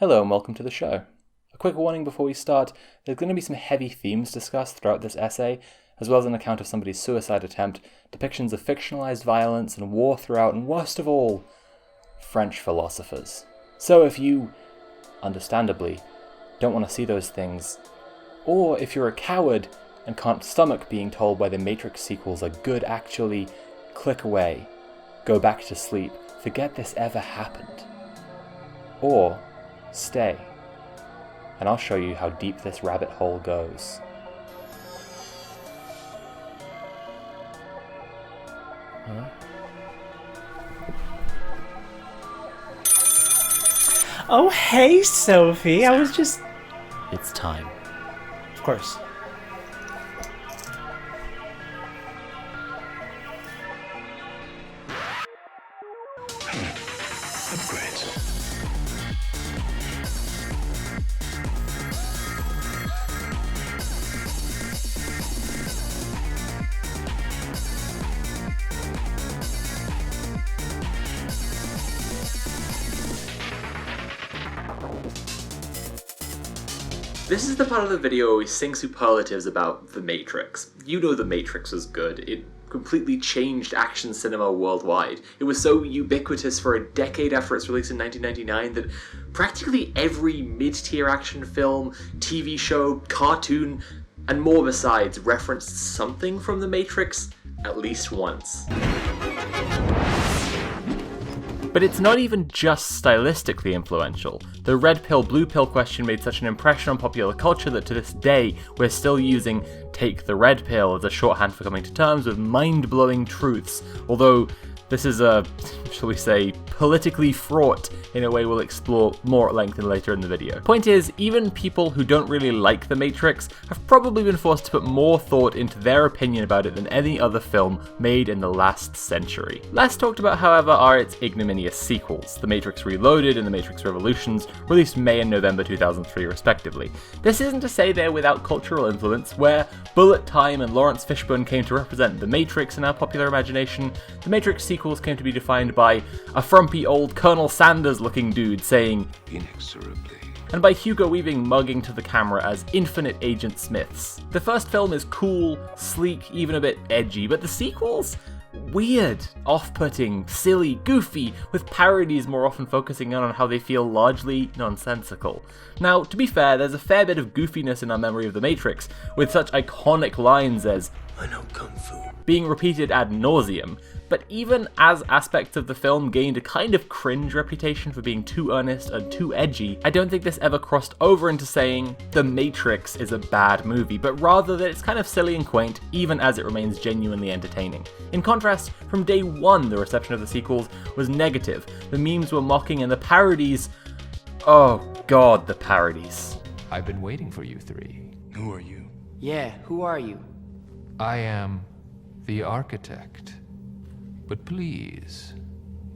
Hello and welcome to the show. A quick warning before we start, there's going to be some heavy themes discussed throughout this essay, as well as an account of somebody's suicide attempt, depictions of fictionalized violence and war throughout, and worst of all, French philosophers. So if you, understandably, don't want to see those things, or if you're a coward and can't stomach being told why the Matrix sequels are good actually, click away, go back to sleep, forget this ever happened. Or stay, and I'll show you how deep this rabbit hole goes. Huh? Oh, hey, Sophie. I was just... It's time. Of course. Upgrades. This is the part of the video where we sing superlatives about The Matrix. You know The Matrix was good. It completely changed action cinema worldwide. It was so ubiquitous for a decade after its release in 1999 that practically every mid-tier action film, TV show, cartoon, and more besides referenced something from The Matrix at least once. But it's not even just stylistically influential. The red pill, blue pill question made such an impression on popular culture that to this day, we're still using take the red pill as a shorthand for coming to terms with mind-blowing truths, although this is shall we say, politically fraught in a way we'll explore more at length later in the video. Point is, even people who don't really like The Matrix have probably been forced to put more thought into their opinion about it than any other film made in the last century. Less talked about, however, are its ignominious sequels, The Matrix Reloaded and The Matrix Revolutions, released May and November 2003 respectively. This isn't to say they're without cultural influence. Where Bullet Time and Lawrence Fishburne came to represent The Matrix in our popular imagination, The Matrix sequels came to be defined by a frumpy old Colonel Sanders looking dude saying Inexorably. and by Hugo Weaving mugging to the camera as Infinite Agent Smiths. The first film is cool, sleek, even a bit edgy, but the sequels? Weird, off-putting, silly, goofy, with parodies more often focusing on how they feel largely nonsensical. Now, to be fair, there's a fair bit of goofiness in our memory of The Matrix, with such iconic lines as I know Kung Fu. being repeated ad nauseum, but even as aspects of the film gained a kind of cringe reputation for being too earnest and too edgy, I don't think this ever crossed over into saying The Matrix is a bad movie, but rather that it's kind of silly and quaint, even as it remains genuinely entertaining. In contrast, from day one, the reception of the sequels was negative. The memes were mocking and the parodies... oh god, the parodies. I've been waiting for you three. Who are you? Yeah, who are you? I am the architect. But please,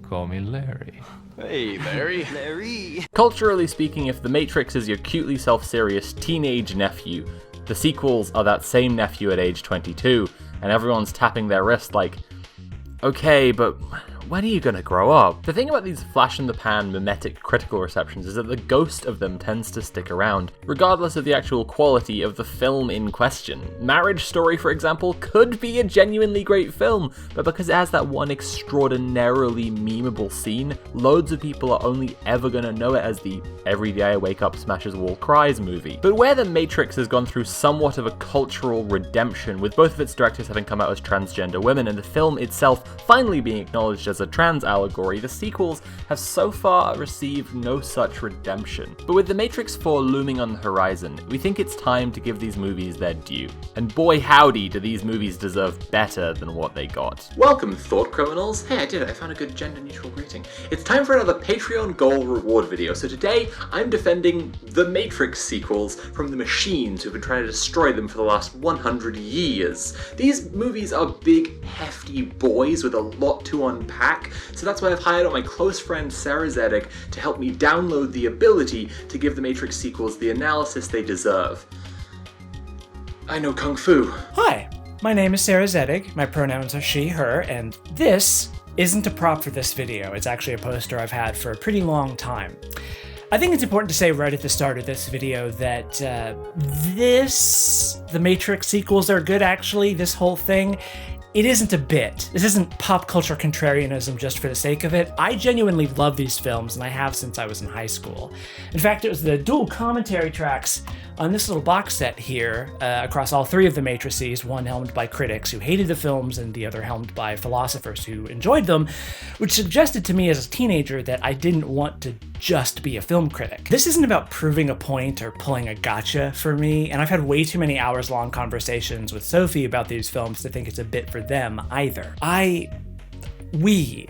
call me Larry. Hey, Larry. Larry! Culturally speaking, if The Matrix is your cutely self-serious teenage nephew, the sequels are that same nephew at age 22, and everyone's tapping their wrist like, okay, but when are you gonna grow up? The thing about these flash-in-the-pan, mimetic critical receptions is that the ghost of them tends to stick around, regardless of the actual quality of the film in question. Marriage Story, for example, could be a genuinely great film, but because it has that one extraordinarily memeable scene, loads of people are only ever gonna know it as the every day I wake up smashes wall cries movie. But where The Matrix has gone through somewhat of a cultural redemption, with both of its directors having come out as transgender women and the film itself finally being acknowledged as a trans allegory, the sequels have so far received no such redemption. But with The Matrix 4 looming on the horizon, we think it's time to give these movies their due. And boy howdy do these movies deserve better than what they got. Welcome, thought criminals. Hey, I did it. I found a good gender neutral greeting. It's time for another Patreon goal reward video. So today, I'm defending The Matrix sequels from the machines who've been trying to destroy them for the last 100 years. These movies are big, hefty boys with a lot to unpack, so that's why I've hired out my close friend Sarah Zedig to help me download the ability to give the Matrix sequels the analysis they deserve. I know Kung Fu. Hi, my name is Sarah Zedig, my pronouns are she, her, and this isn't a prop for this video. It's actually a poster I've had for a pretty long time. I think it's important to say right at the start of this video that the Matrix sequels are good, actually. This whole thing, it isn't a bit. This isn't pop culture contrarianism just for the sake of it. I genuinely love these films, and I have since I was in high school. In fact, it was the dual commentary tracks on this little box set here across all three of the Matrices, one helmed by critics who hated the films and the other helmed by philosophers who enjoyed them, which suggested to me as a teenager that I didn't want to just be a film critic. This isn't about proving a point or pulling a gotcha for me, and I've had way too many hours-long conversations with Sophie about these films to think it's a bit for them either. We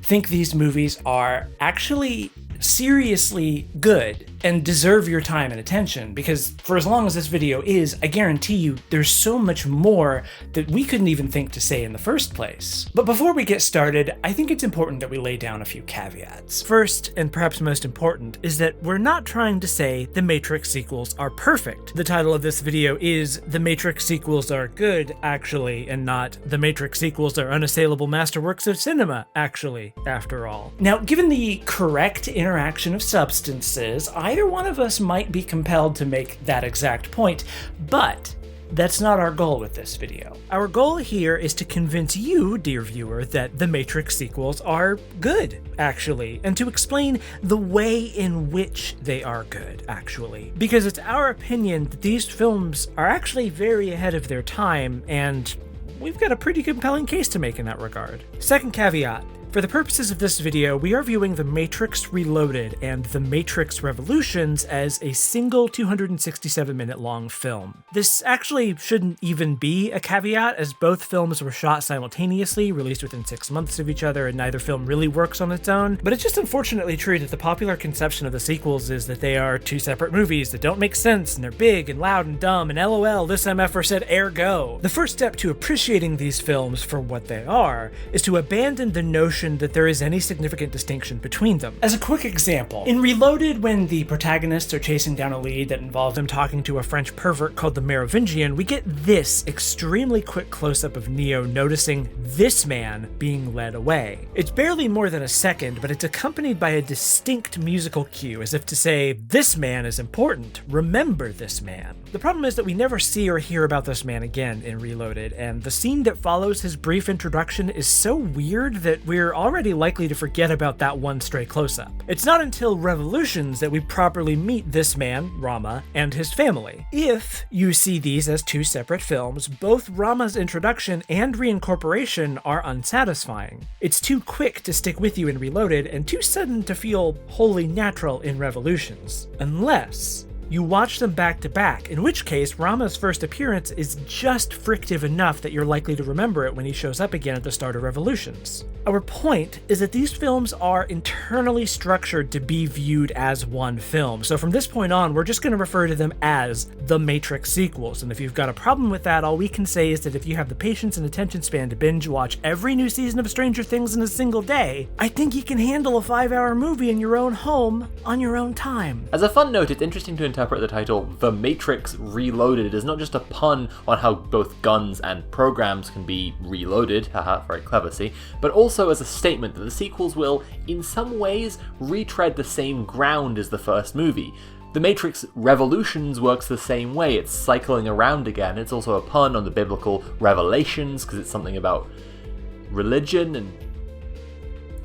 think these movies are actually seriously good and deserve your time and attention, because for as long as this video is, I guarantee you there's so much more that we couldn't even think to say in the first place. But before we get started, I think it's important that we lay down a few caveats. First, and perhaps most important, is that we're not trying to say the Matrix sequels are perfect. The title of this video is The Matrix Sequels Are Good, actually, and not The Matrix Sequels Are Unassailable Masterworks of Cinema, actually, after all. Now, given the correct interaction of substances, either one of us might be compelled to make that exact point, but that's not our goal with this video. Our goal here is to convince you, dear viewer, that the Matrix sequels are good, actually, and to explain the way in which they are good, actually. Because it's our opinion that these films are actually very ahead of their time, and we've got a pretty compelling case to make in that regard. Second caveat. For the purposes of this video, we are viewing The Matrix Reloaded and The Matrix Revolutions as a single 267-minute long film. This actually shouldn't even be a caveat, as both films were shot simultaneously, released within 6 months of each other, and neither film really works on its own. But it's just unfortunately true that the popular conception of the sequels is that they are two separate movies that don't make sense, and they're big and loud and dumb, and LOL, this MFer said ergo. The first step to appreciating these films for what they are is to abandon the notion that there is any significant distinction between them. As a quick example, in Reloaded, when the protagonists are chasing down a lead that involves them talking to a French pervert called the Merovingian, we get this extremely quick close-up of Neo noticing this man being led away. It's barely more than a second, but it's accompanied by a distinct musical cue, as if to say, this man is important, remember this man. The problem is that we never see or hear about this man again in Reloaded, and the scene that follows his brief introduction is so weird that we're already likely to forget about that one stray close-up. It's not until Revolutions that we properly meet this man, Rama, and his family. If you see these as two separate films, both Rama's introduction and reincorporation are unsatisfying. It's too quick to stick with you in Reloaded, and too sudden to feel wholly natural in Revolutions. Unless you watch them back to back, in which case Rama's first appearance is just frictive enough that you're likely to remember it when he shows up again at the start of Revolutions. Our point is that these films are internally structured to be viewed as one film, so from this point on, we're just going to refer to them as the Matrix sequels, and if you've got a problem with that, all we can say is that if you have the patience and attention span to binge watch every new season of Stranger Things in a single day, I think you can handle a 5-hour movie in your own home on your own time. As a fun note, it's interesting to interpret the title The Matrix Reloaded as not just a pun on how both guns and programs can be reloaded, haha, very clever, see, but also as a statement that the sequels will, in some ways, retread the same ground as the first movie. The Matrix Revolutions works the same way, it's cycling around again. It's also a pun on the biblical revelations, because it's something about religion and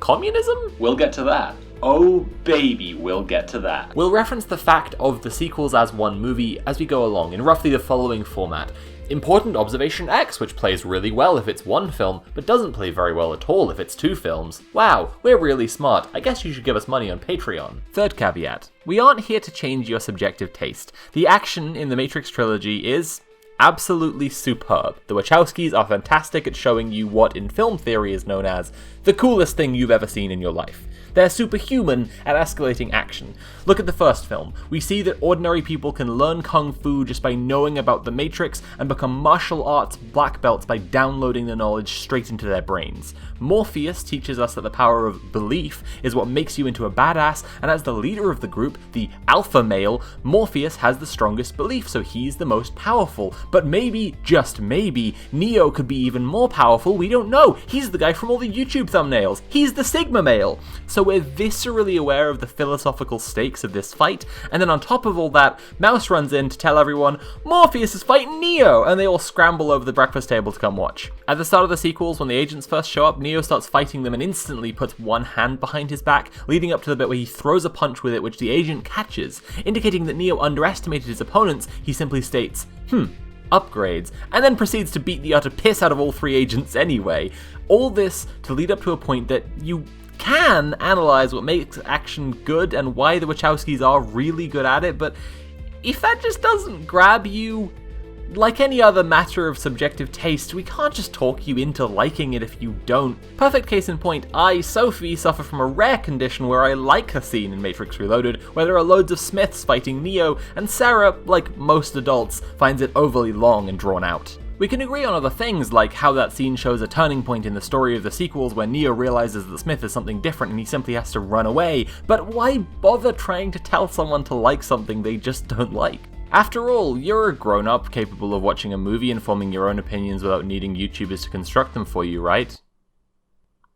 communism? We'll get to that. Oh baby, we'll get to that. We'll reference the fact of the sequels as one movie as we go along in roughly the following format. Important observation X, which plays really well if it's one film, but doesn't play very well at all if it's two films. Wow, we're really smart. I guess you should give us money on Patreon. Third caveat. We aren't here to change your subjective taste. The action in the Matrix trilogy is absolutely superb. The Wachowskis are fantastic at showing you what in film theory is known as the coolest thing you've ever seen in your life. They're superhuman at escalating action. Look at the first film. We see that ordinary people can learn kung fu just by knowing about the Matrix and become martial arts black belts by downloading the knowledge straight into their brains. Morpheus teaches us that the power of belief is what makes you into a badass, and as the leader of the group, the alpha male, Morpheus has the strongest belief, so he's the most powerful. But maybe, just maybe, Neo could be even more powerful, we don't know. He's the guy from all the YouTube thumbnails. He's the Sigma male. So we're viscerally aware of the philosophical stakes of this fight, and then on top of all that, Mouse runs in to tell everyone, Morpheus is fighting Neo, and they all scramble over the breakfast table to come watch. At the start of the sequels, when the agents first show up, Neo starts fighting them and instantly puts one hand behind his back, leading up to the bit where he throws a punch with it which the agent catches, indicating that Neo underestimated his opponents. He simply states, upgrades, and then proceeds to beat the utter piss out of all three agents anyway. All this to lead up to a point that you can analyze what makes action good and why the Wachowskis are really good at it, but if that just doesn't grab you, like any other matter of subjective taste, we can't just talk you into liking it if you don't. Perfect case in point, I, Sophie, suffer from a rare condition where I like a scene in Matrix Reloaded where there are loads of Smiths fighting Neo, and Sarah, like most adults, finds it overly long and drawn out. We can agree on other things, like how that scene shows a turning point in the story of the sequels where Neo realizes that Smith is something different and he simply has to run away, but why bother trying to tell someone to like something they just don't like? After all, you're a grown-up capable of watching a movie and forming your own opinions without needing YouTubers to construct them for you, right?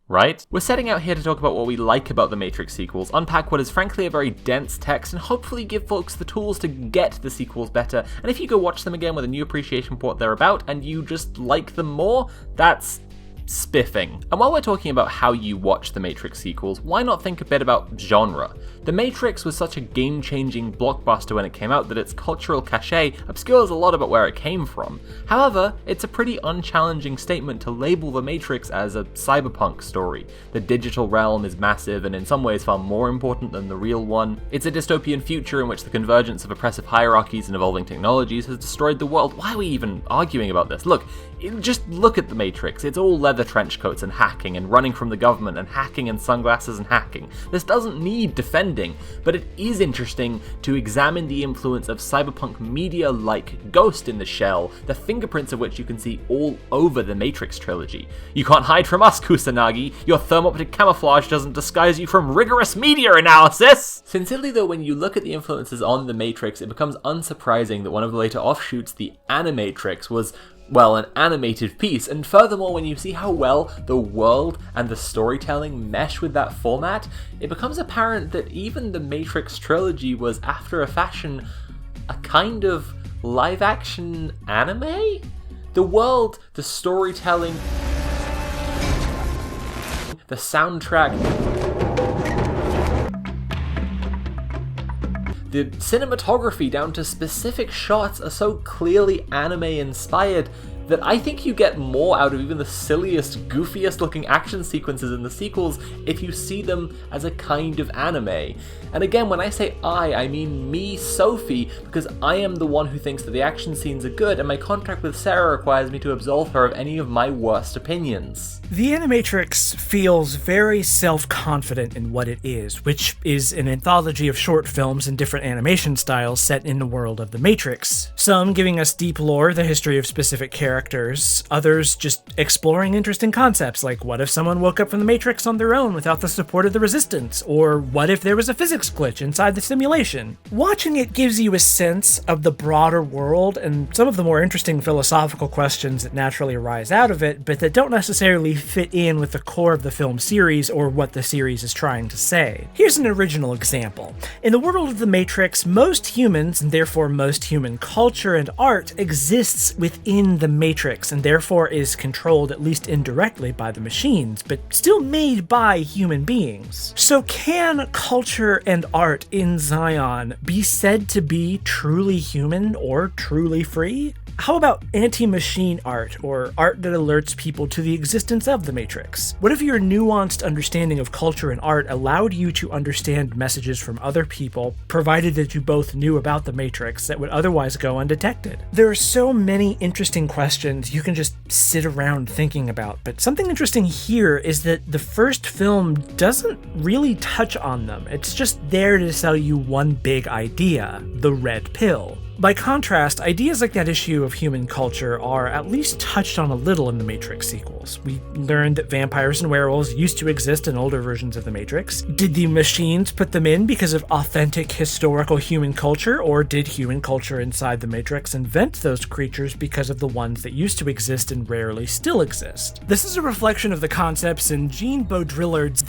Right? We're setting out here to talk about what we like about the Matrix sequels, unpack what is frankly a very dense text, and hopefully give folks the tools to get the sequels better, and if you go watch them again with a new appreciation for what they're about, and you just like them more, that's spiffing. And while we're talking about how you watch the Matrix sequels, why not think a bit about genre? The Matrix was such a game-changing blockbuster when it came out that its cultural cachet obscures a lot about where it came from. However, it's a pretty unchallenging statement to label the Matrix as a cyberpunk story. The digital realm is massive and in some ways far more important than the real one. It's a dystopian future in which the convergence of oppressive hierarchies and evolving technologies has destroyed the world. Why are we even arguing about this? Just look at the Matrix. It's all leather trench coats and hacking and running from the government and hacking and sunglasses and hacking. This doesn't need defending, but it is interesting to examine the influence of cyberpunk media like Ghost in the Shell, the fingerprints of which you can see all over the Matrix trilogy. You can't hide from us, Kusanagi. Your thermoptic camouflage doesn't disguise you from rigorous media analysis! Sincerely though, when you look at the influences on the Matrix, it becomes unsurprising that one of the later offshoots, the Animatrix, was an animated piece, and furthermore, when you see how well the world and the storytelling mesh with that format, it becomes apparent that even the Matrix trilogy was, after a fashion, a kind of live-action anime? The world, the storytelling, the soundtrack, the cinematography down to specific shots are so clearly anime-inspired that I think you get more out of even the silliest, goofiest looking action sequences in the sequels if you see them as a kind of anime. And again, when I say I mean me, Sophie, because I am the one who thinks that the action scenes are good, and my contract with Sarah requires me to absolve her of any of my worst opinions. The Animatrix feels very self-confident in what it is, which is an anthology of short films in different animation styles set in the world of the Matrix. Some giving us deep lore, the history of specific characters, others just exploring interesting concepts like what if someone woke up from the Matrix on their own without the support of the Resistance, or what if there was a physics glitch inside the simulation. Watching it gives you a sense of the broader world and some of the more interesting philosophical questions that naturally arise out of it, but that don't necessarily fit in with the core of the film series or what the series is trying to say. Here's an original example. In the world of the Matrix, most humans, and therefore most human culture and art, exists within the Matrix and therefore is controlled at least indirectly by the machines, but still made by human beings. So can culture and art in Zion be said to be truly human or truly free? How about anti-machine art, or art that alerts people to the existence of the Matrix? What if your nuanced understanding of culture and art allowed you to understand messages from other people, provided that you both knew about the Matrix, that would otherwise go undetected? There are so many interesting questions you can just sit around thinking about, but something interesting here is that the first film doesn't really touch on them. It's just there to sell you one big idea, the red pill. By contrast, ideas like that issue of human culture are at least touched on a little in the Matrix sequels. We learned that vampires and werewolves used to exist in older versions of the Matrix. Did the machines put them in because of authentic historical human culture, or did human culture inside the Matrix invent those creatures because of the ones that used to exist and rarely still exist? This is a reflection of the concepts in Jean Baudrillard's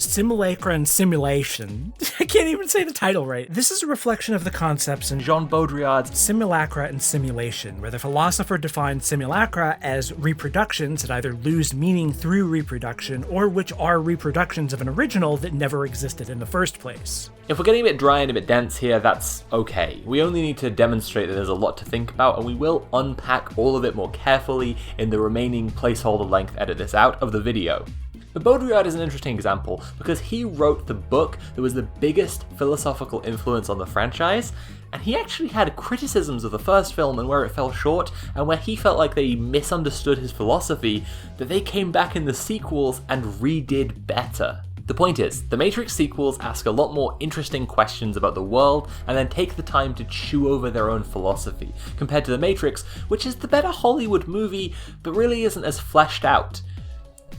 Simulacra and Simulation. I can't even say the title right. This is a reflection of the concepts in Jean Baudrillard's Simulacra and Simulation, where the philosopher defined simulacra as reproductions that either lose meaning through reproduction or which are reproductions of an original that never existed in the first place. If we're getting a bit dry and a bit dense here, that's okay. We only need to demonstrate that there's a lot to think about, and we will unpack all of it more carefully in the remaining placeholder length edit this out of the video. But Baudrillard is an interesting example because he wrote the book that was the biggest philosophical influence on the franchise, and he actually had criticisms of the first film and where it fell short, and where he felt like they misunderstood his philosophy, that they came back in the sequels and redid better. The point is, the Matrix sequels ask a lot more interesting questions about the world and then take the time to chew over their own philosophy, compared to The Matrix, which is the better Hollywood movie, but really isn't as fleshed out.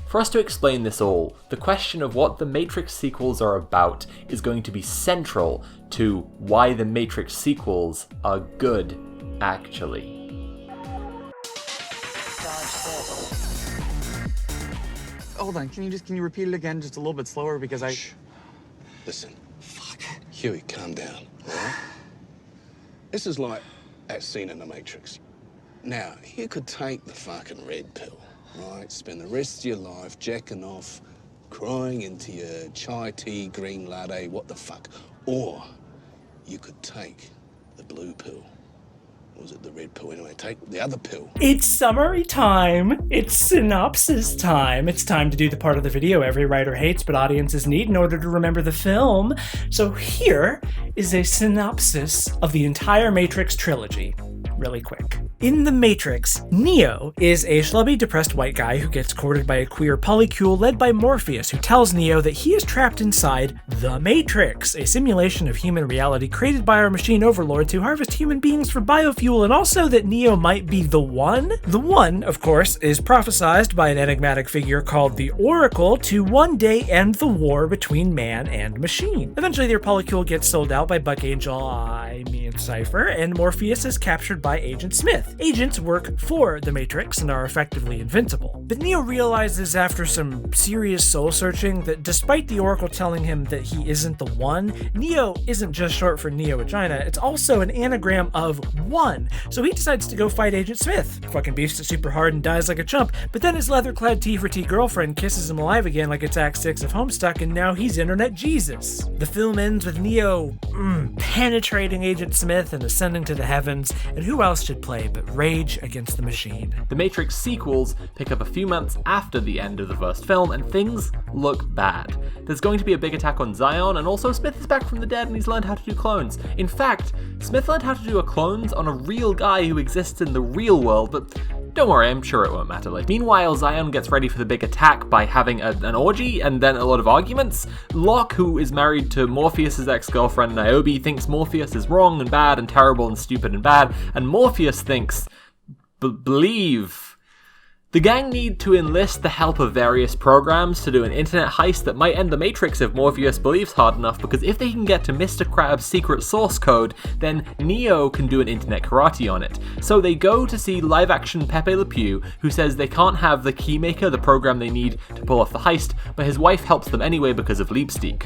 For us to explain this all, the question of what the Matrix sequels are about is going to be central to why the Matrix sequels are good, actually. Hold on, can you repeat it again just a little bit slower because Shh. Listen. Fuck. Huey, calm down. All right? This is like that scene in The Matrix. Now, you could take the fucking red pill, right? Spend the rest of your life jacking off, crying into your chai tea, green latte, what the fuck. Or you could take the blue pill. Or was it the red pill? Anyway, take the other pill. It's summary time. It's synopsis time. It's time to do the part of the video every writer hates but audiences need in order to remember the film. So here is a synopsis of the entire Matrix trilogy. Really quick. In The Matrix, Neo is a schlubby, depressed white guy who gets courted by a queer polycule led by Morpheus, who tells Neo that he is trapped inside the Matrix, a simulation of human reality created by our machine overlord to harvest human beings for biofuel, and also that Neo might be the One. The One, of course, is prophesized by an enigmatic figure called the Oracle to one day end the war between man and machine. Eventually, their polycule gets sold out by Cypher, and Morpheus is captured by Agent Smith. Agents work for the Matrix and are effectively invincible. But Neo realizes after some serious soul searching that despite the Oracle telling him that he isn't the One, Neo isn't just short for Neo-Vagina, it's also an anagram of one. So he decides to go fight Agent Smith. Fucking beefs it super hard and dies like a chump, but then his leather-clad T-for-T girlfriend kisses him alive again like it's Act 6 of Homestuck, and now he's Internet Jesus. The film ends with Neo penetrating Agent Smith and ascending to the heavens, and who else should play but Rage Against the Machine? The Matrix sequels pick up a few months after the end of the first film, and things look bad. There's going to be a big attack on Zion, and also Smith is back from the dead and he's learned how to do clones. In fact, Smith learned how to do a clones on a real guy who exists in the real world, but don't worry, I'm sure it won't matter later. Meanwhile, Zion gets ready for the big attack by having an orgy and then a lot of arguments. Locke, who is married to Morpheus' ex-girlfriend Niobe, thinks Morpheus is wrong and bad and terrible and stupid and bad, and Morpheus thinks, believe. The gang need to enlist the help of various programs to do an internet heist that might end the Matrix if Morpheus believes hard enough, because if they can get to Mr. Crab's secret source code, then Neo can do an internet karate on it. So they go to see live-action Pepe Le Pew, who says they can't have the Keymaker, the program they need to pull off the heist, but his wife helps them anyway because of Lipstick.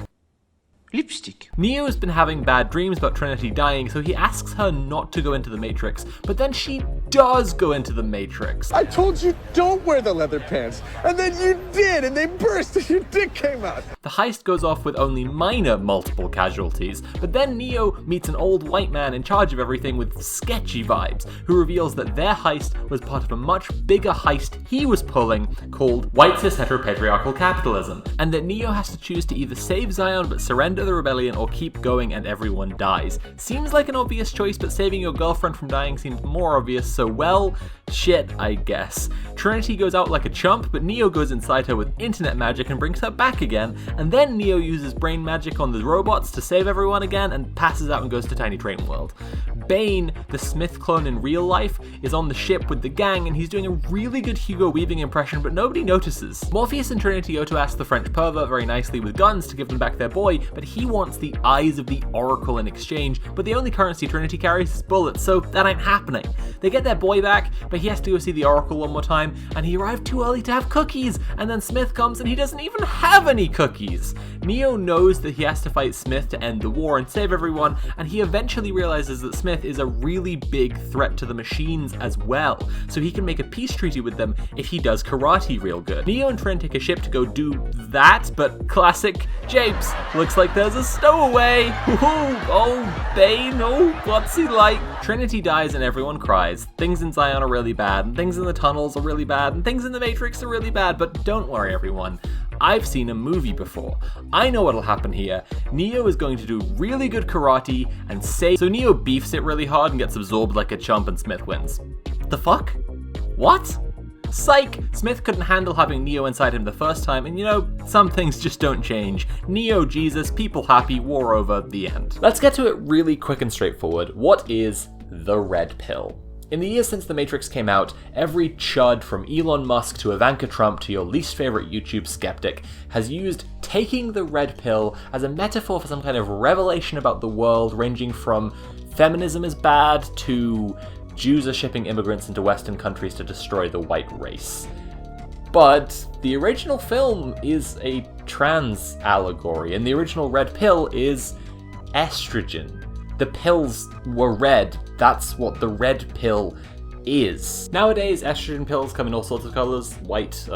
Lipstick. Neo has been having bad dreams about Trinity dying, so he asks her not to go into the Matrix, but then she does go into the Matrix. I told you don't wear the leather pants, and then you did, and they burst and your dick came out. The heist goes off with only minor multiple casualties, but then Neo meets an old white man in charge of everything with sketchy vibes, who reveals that their heist was part of a much bigger heist he was pulling called white cis heteropatriarchal capitalism, and that Neo has to choose to either save Zion but surrender the rebellion or keep going and everyone dies. Seems like an obvious choice, but saving your girlfriend from dying seems more obvious, so well, shit, I guess. Trinity goes out like a chump, but Neo goes inside her with internet magic and brings her back again, and then Neo uses brain magic on the robots to save everyone again and passes out and goes to Tiny Train World. Bane, the Smith clone in real life, is on the ship with the gang and he's doing a really good Hugo Weaving impression, but nobody notices. Morpheus and Trinity go to ask the French pervert very nicely with guns to give them back their boy, but he wants the eyes of the Oracle in exchange, but the only currency Trinity carries is bullets, so that ain't happening. They get their boy back, but he has to go see the Oracle one more time, and he arrived too early to have cookies, and then Smith comes and he doesn't even have any cookies. Neo knows that he has to fight Smith to end the war and save everyone, and he eventually realizes that Smith is a really big threat to the machines as well, so he can make a peace treaty with them if he does karate real good. Neo and Trin take a ship to go do that, but classic Japes. Looks like there's a stowaway. Oh, Bane, oh, what's he like? Trinity dies and everyone cries. Things in Zion are really bad, and things in the tunnels are really bad, and things in the Matrix are really bad, but don't worry everyone. I've seen a movie before. I know what'll happen here. Neo is going to do really good karate and save. So Neo beefs it really hard and gets absorbed like a chump and Smith wins. The fuck? What? Psych! Smith couldn't handle having Neo inside him the first time, and you know, some things just don't change. Neo, Jesus, people happy, war over, the end. Let's get to it really quick and straightforward. What is the Red Pill? In the years since The Matrix came out, every chud from Elon Musk to Ivanka Trump to your least favorite YouTube skeptic has used taking the red pill as a metaphor for some kind of revelation about the world, ranging from feminism is bad to Jews are shipping immigrants into Western countries to destroy the white race. But the original film is a trans allegory, and the original red pill is estrogen. The pills were red. That's what the red pill is. Nowadays, estrogen pills come in all sorts of colors. White.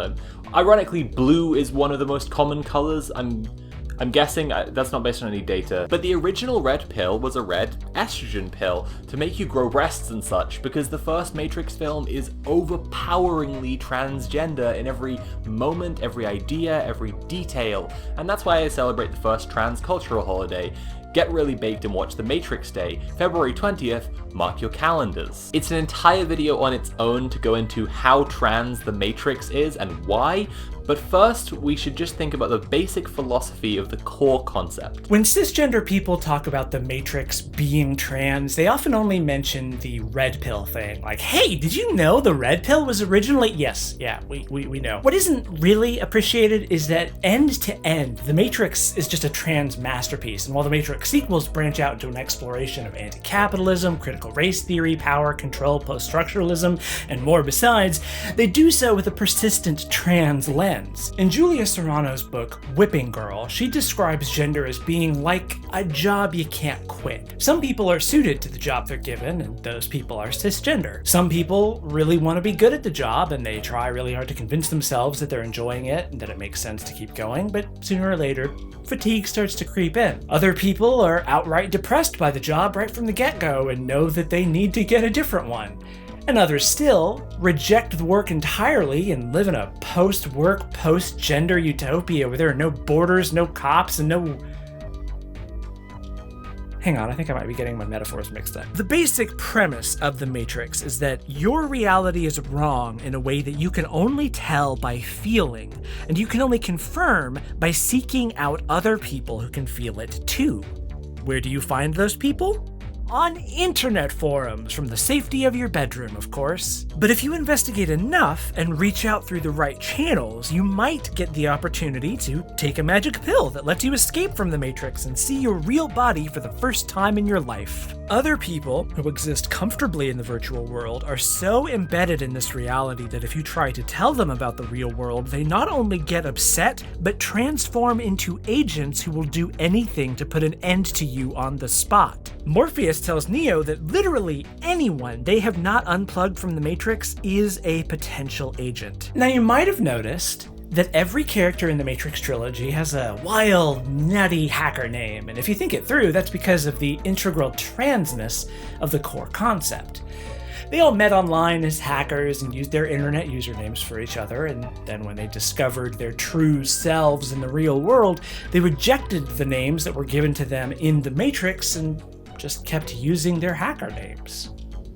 Ironically, blue is one of the most common colors. I'm guessing that's not based on any data, but the original red pill was a red estrogen pill to make you grow breasts and such, because the first Matrix film is overpoweringly transgender in every moment, every idea, every detail, and that's why I celebrate the first trans cultural holiday. Get really baked and watch The Matrix Day, February 20th, mark your calendars. It's an entire video on its own to go into how trans The Matrix is and why, but first we should just think about the basic philosophy of the core concept. When cisgender people talk about the Matrix being trans, they often only mention the red pill thing. Like, hey, did you know the red pill was originally... Yes, yeah, we know. What isn't really appreciated is that end to end, The Matrix is just a trans masterpiece, and while the Matrix sequels branch out into an exploration of anti-capitalism, critical race theory, power, control, post-structuralism, and more besides, they do so with a persistent trans lens. In Julia Serrano's book, Whipping Girl, she describes gender as being like a job you can't quit. Some people are suited to the job they're given, and those people are cisgender. Some people really want to be good at the job, and they try really hard to convince themselves that they're enjoying it and that it makes sense to keep going, but sooner or later, fatigue starts to creep in. Other people are outright depressed by the job right from the get-go and know that they need to get a different one. And others still reject the work entirely and live in a post-work, post-gender utopia where there are no borders, no cops, and no... Hang on, I think I might be getting my metaphors mixed up. The basic premise of The Matrix is that your reality is wrong in a way that you can only tell by feeling, and you can only confirm by seeking out other people who can feel it too. Where do you find those people? On internet forums, from the safety of your bedroom, of course. But if you investigate enough and reach out through the right channels, you might get the opportunity to take a magic pill that lets you escape from the Matrix and see your real body for the first time in your life. Other people who exist comfortably in the virtual world are so embedded in this reality that if you try to tell them about the real world, they not only get upset, but transform into agents who will do anything to put an end to you on the spot. Morpheus tells Neo that literally anyone they have not unplugged from the Matrix is a potential agent. Now, you might have noticed that every character in the Matrix trilogy has a wild, nutty hacker name, and if you think it through, that's because of the integral transness of the core concept. They all met online as hackers and used their internet usernames for each other, and then when they discovered their true selves in the real world, they rejected the names that were given to them in the Matrix and just kept using their hacker names.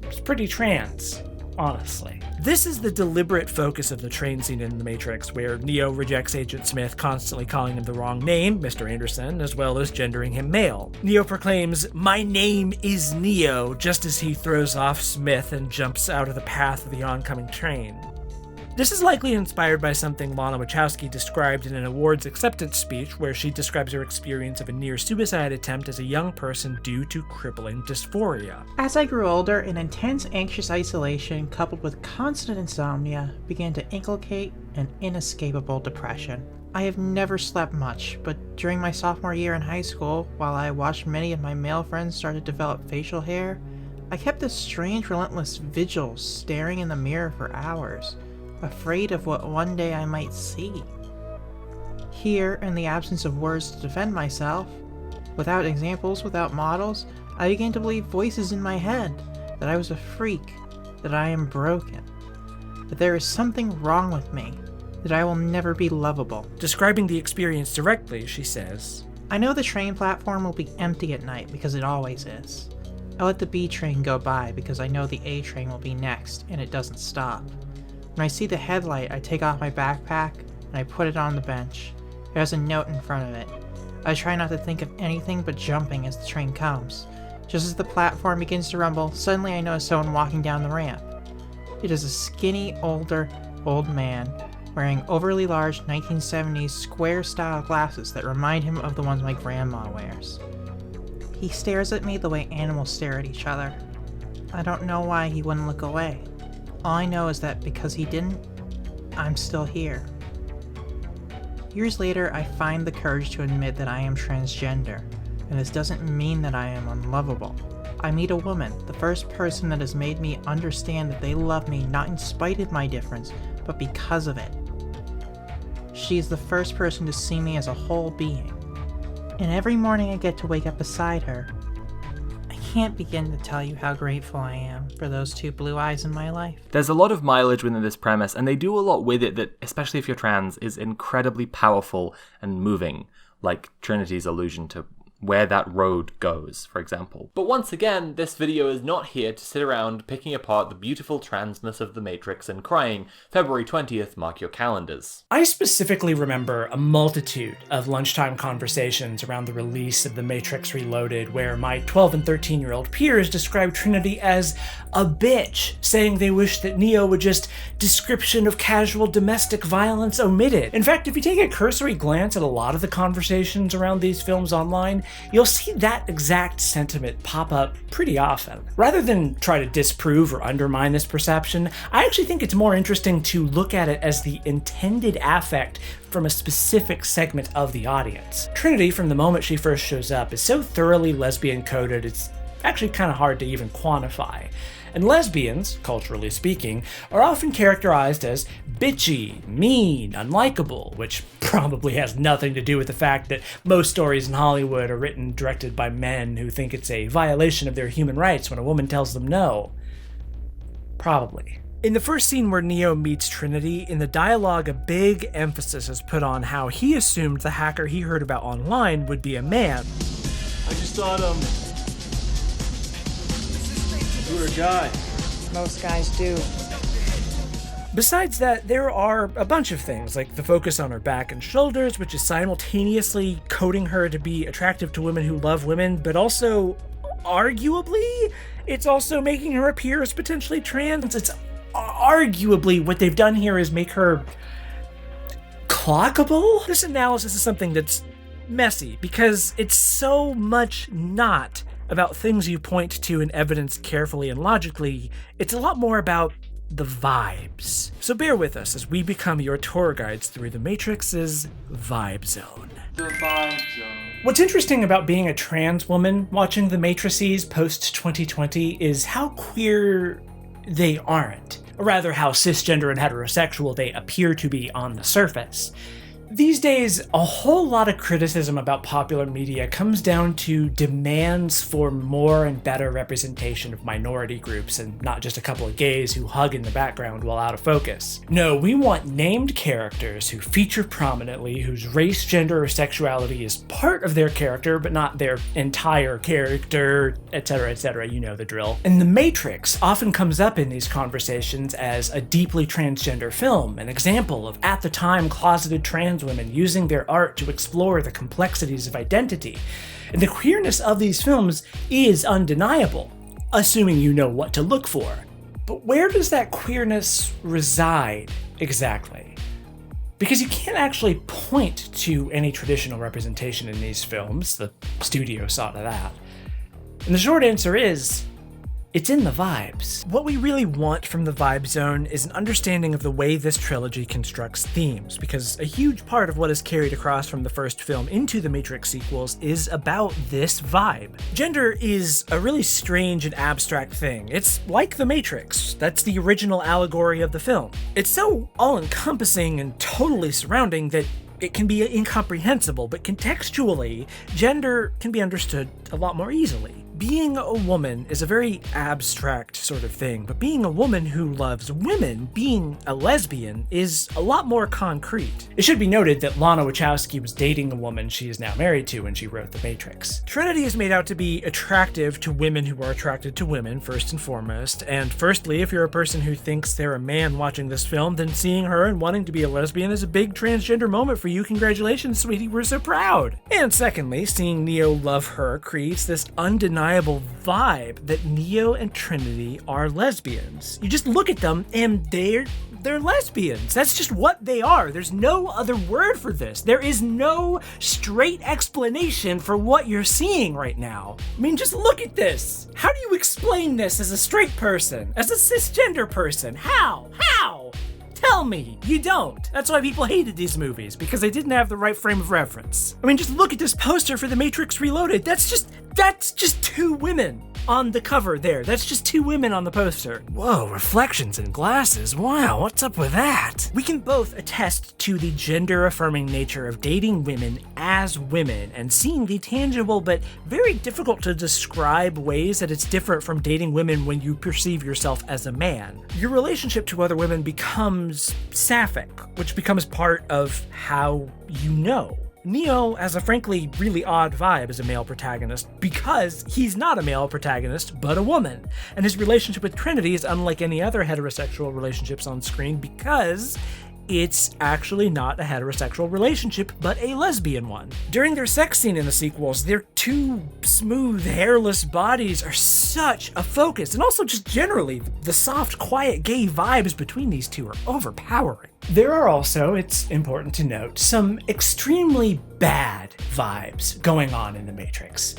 It's pretty trans. honestly. This is the deliberate focus of the train scene in The Matrix, where Neo rejects Agent Smith, constantly calling him the wrong name, Mr. Anderson, as well as gendering him male. Neo proclaims, "My name is Neo," just as he throws off Smith and jumps out of the path of the oncoming train. This is likely inspired by something Lana Wachowski described in an awards acceptance speech, where she describes her experience of a near-suicide attempt as a young person due to crippling dysphoria. As I grew older, an intense anxious isolation coupled with constant insomnia began to inculcate an inescapable depression. I have never slept much, but during my sophomore year in high school, while I watched many of my male friends start to develop facial hair, I kept this strange, relentless vigil staring in the mirror for hours, afraid of what one day I might see. Here, in the absence of words to defend myself, without examples, without models, I began to believe voices in my head, that I was a freak, that I am broken, that there is something wrong with me, that I will never be lovable. Describing the experience directly, she says, "I know the train platform will be empty at night because it always is. I let the B train go by because I know the A train will be next and it doesn't stop. When I see the headlight, I take off my backpack and I put it on the bench. It has a note in front of it. I try not to think of anything but jumping as the train comes. Just as the platform begins to rumble, suddenly I notice someone walking down the ramp. It is a skinny, old man wearing overly large 1970s square-style glasses that remind him of the ones my grandma wears. He stares at me the way animals stare at each other. I don't know why he wouldn't look away. All I know is that because he didn't, I'm still here." Years later, I find the courage to admit that I am transgender, and this doesn't mean that I am unlovable. I meet a woman, the first person that has made me understand that they love me not in spite of my difference, but because of it. She is the first person to see me as a whole being, and every morning I get to wake up beside her. I can't begin to tell you how grateful I am for those two blue eyes in my life. There's a lot of mileage within this premise, and they do a lot with it that, especially if you're trans, is incredibly powerful and moving, like Trinity's allusion to where that road goes, for example. But once again, this video is not here to sit around picking apart the beautiful transness of The Matrix and crying, February 20th, mark your calendars. I specifically remember a multitude of lunchtime conversations around the release of The Matrix Reloaded, where my 12 and 13-year-old peers described Trinity as a bitch, saying they wish that Neo would just description of casual domestic violence omitted. In fact, if you take a cursory glance at a lot of the conversations around these films online, you'll see that exact sentiment pop up pretty often. Rather than try to disprove or undermine this perception, I actually think it's more interesting to look at it as the intended affect from a specific segment of the audience. Trinity, from the moment she first shows up, is so thoroughly lesbian-coded, it's actually kind of hard to even quantify. And lesbians, culturally speaking, are often characterized as bitchy, mean, unlikable, which probably has nothing to do with the fact that most stories in Hollywood are written and directed by men who think it's a violation of their human rights when a woman tells them no. Probably. In the first scene where Neo meets Trinity, in the dialogue a big emphasis is put on how he assumed the hacker he heard about online would be a man. I just thought, you were a guy. Most guys do. Besides that, there are a bunch of things, like the focus on her back and shoulders, which is simultaneously coding her to be attractive to women who love women, but also, arguably, it's also making her appear as potentially trans. It's arguably what they've done here is make her clockable. This analysis is something that's messy, because it's so much not about things you point to and evidence carefully and logically. It's a lot more about the vibes. So bear with us as we become your tour guides through The Matrix's vibe zone. The vibe zone. What's interesting about being a trans woman watching The Matrices post-2020 is how queer they aren't, or rather how cisgender and heterosexual they appear to be on the surface. These days, a whole lot of criticism about popular media comes down to demands for more and better representation of minority groups and not just a couple of gays who hug in the background while out of focus. No, we want named characters who feature prominently, whose race, gender, or sexuality is part of their character, but not their entire character, etc., you know the drill. And The Matrix often comes up in these conversations as a deeply transgender film, an example of, at the time, closeted trans women using their art to explore the complexities of identity. And the queerness of these films is undeniable, assuming you know what to look for. But where does that queerness reside exactly? Because you can't actually point to any traditional representation in these films. The studio saw to that. And the short answer is, it's in the vibes. What we really want from the Vibe Zone is an understanding of the way this trilogy constructs themes, because a huge part of what is carried across from the first film into the Matrix sequels is about this vibe. Gender is a really strange and abstract thing. It's like the Matrix. That's the original allegory of the film. It's so all-encompassing and totally surrounding that it can be incomprehensible, but contextually, gender can be understood a lot more easily. Being a woman is a very abstract sort of thing, but being a woman who loves women, being a lesbian, is a lot more concrete. It should be noted that Lana Wachowski was dating a woman she is now married to when she wrote The Matrix. Trinity is made out to be attractive to women who are attracted to women, first and foremost, and firstly, if you're a person who thinks they're a man watching this film, then seeing her and wanting to be a lesbian is a big transgender moment for you. Congratulations, sweetie, we're so proud. And secondly, seeing Neo love her creates this undeniable vibe that Neo and Trinity are lesbians. You just look at them and they're lesbians. That's just what they are. There's no other word for this. There is no straight explanation for what you're seeing right now. I mean, just look at this. How do you explain this as a straight person? As a cisgender person? How? Tell me. You don't. That's why people hated these movies, because they didn't have the right frame of reference. I mean, just look at this poster for The Matrix Reloaded. That's just two women on the cover there. That's just two women on the poster. Whoa, reflections in glasses. Wow, what's up with that? We can both attest to the gender-affirming nature of dating women as women and seeing the tangible but very difficult to describe ways that it's different from dating women when you perceive yourself as a man. Your relationship to other women becomes sapphic, which becomes part of how you know. Neo has a frankly really odd vibe as a male protagonist because he's not a male protagonist, but a woman. And his relationship with Trinity is unlike any other heterosexual relationships on screen because it's actually not a heterosexual relationship, but a lesbian one. During their sex scene in the sequels, their two smooth, hairless bodies are such a focus, and also just generally, the soft, quiet, gay vibes between these two are overpowering. There are also, it's important to note, some extremely bad vibes going on in The Matrix.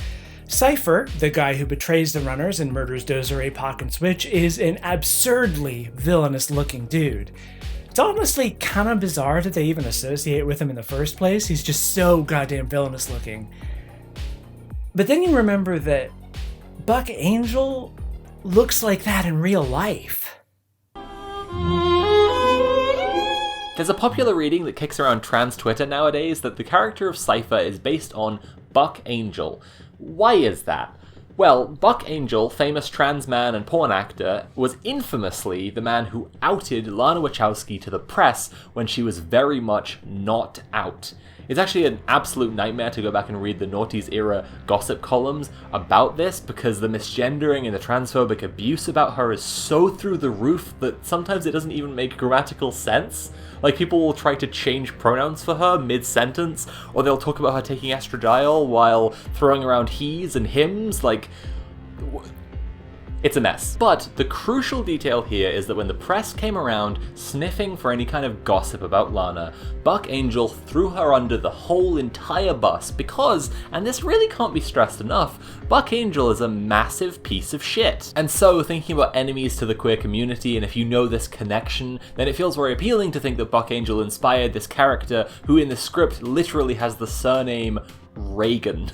Cypher, the guy who betrays the runners and murders Dozer, Apoc, and Switch, is an absurdly villainous-looking dude. It's honestly kind of bizarre that they even associate with him in the first place. He's just so goddamn villainous looking. But then you remember that Buck Angel looks like that in real life. There's a popular reading that kicks around trans Twitter nowadays that the character of Cypher is based on Buck Angel. Why is that? Well, Buck Angel, famous trans man and porn actor, was infamously the man who outed Lana Wachowski to the press when she was very much not out. It's actually an absolute nightmare to go back and read the Noughties era gossip columns about this, because the misgendering and the transphobic abuse about her is so through the roof that sometimes it doesn't even make grammatical sense. Like, people will try to change pronouns for her mid-sentence, or they'll talk about her taking estradiol while throwing around he's and hims, like... It's a mess. But the crucial detail here is that when the press came around sniffing for any kind of gossip about Lana, Buck Angel threw her under the whole entire bus because, and this really can't be stressed enough, Buck Angel is a massive piece of shit. And so, thinking about enemies to the queer community, and if you know this connection, then it feels very appealing to think that Buck Angel inspired this character who in the script literally has the surname Reagan.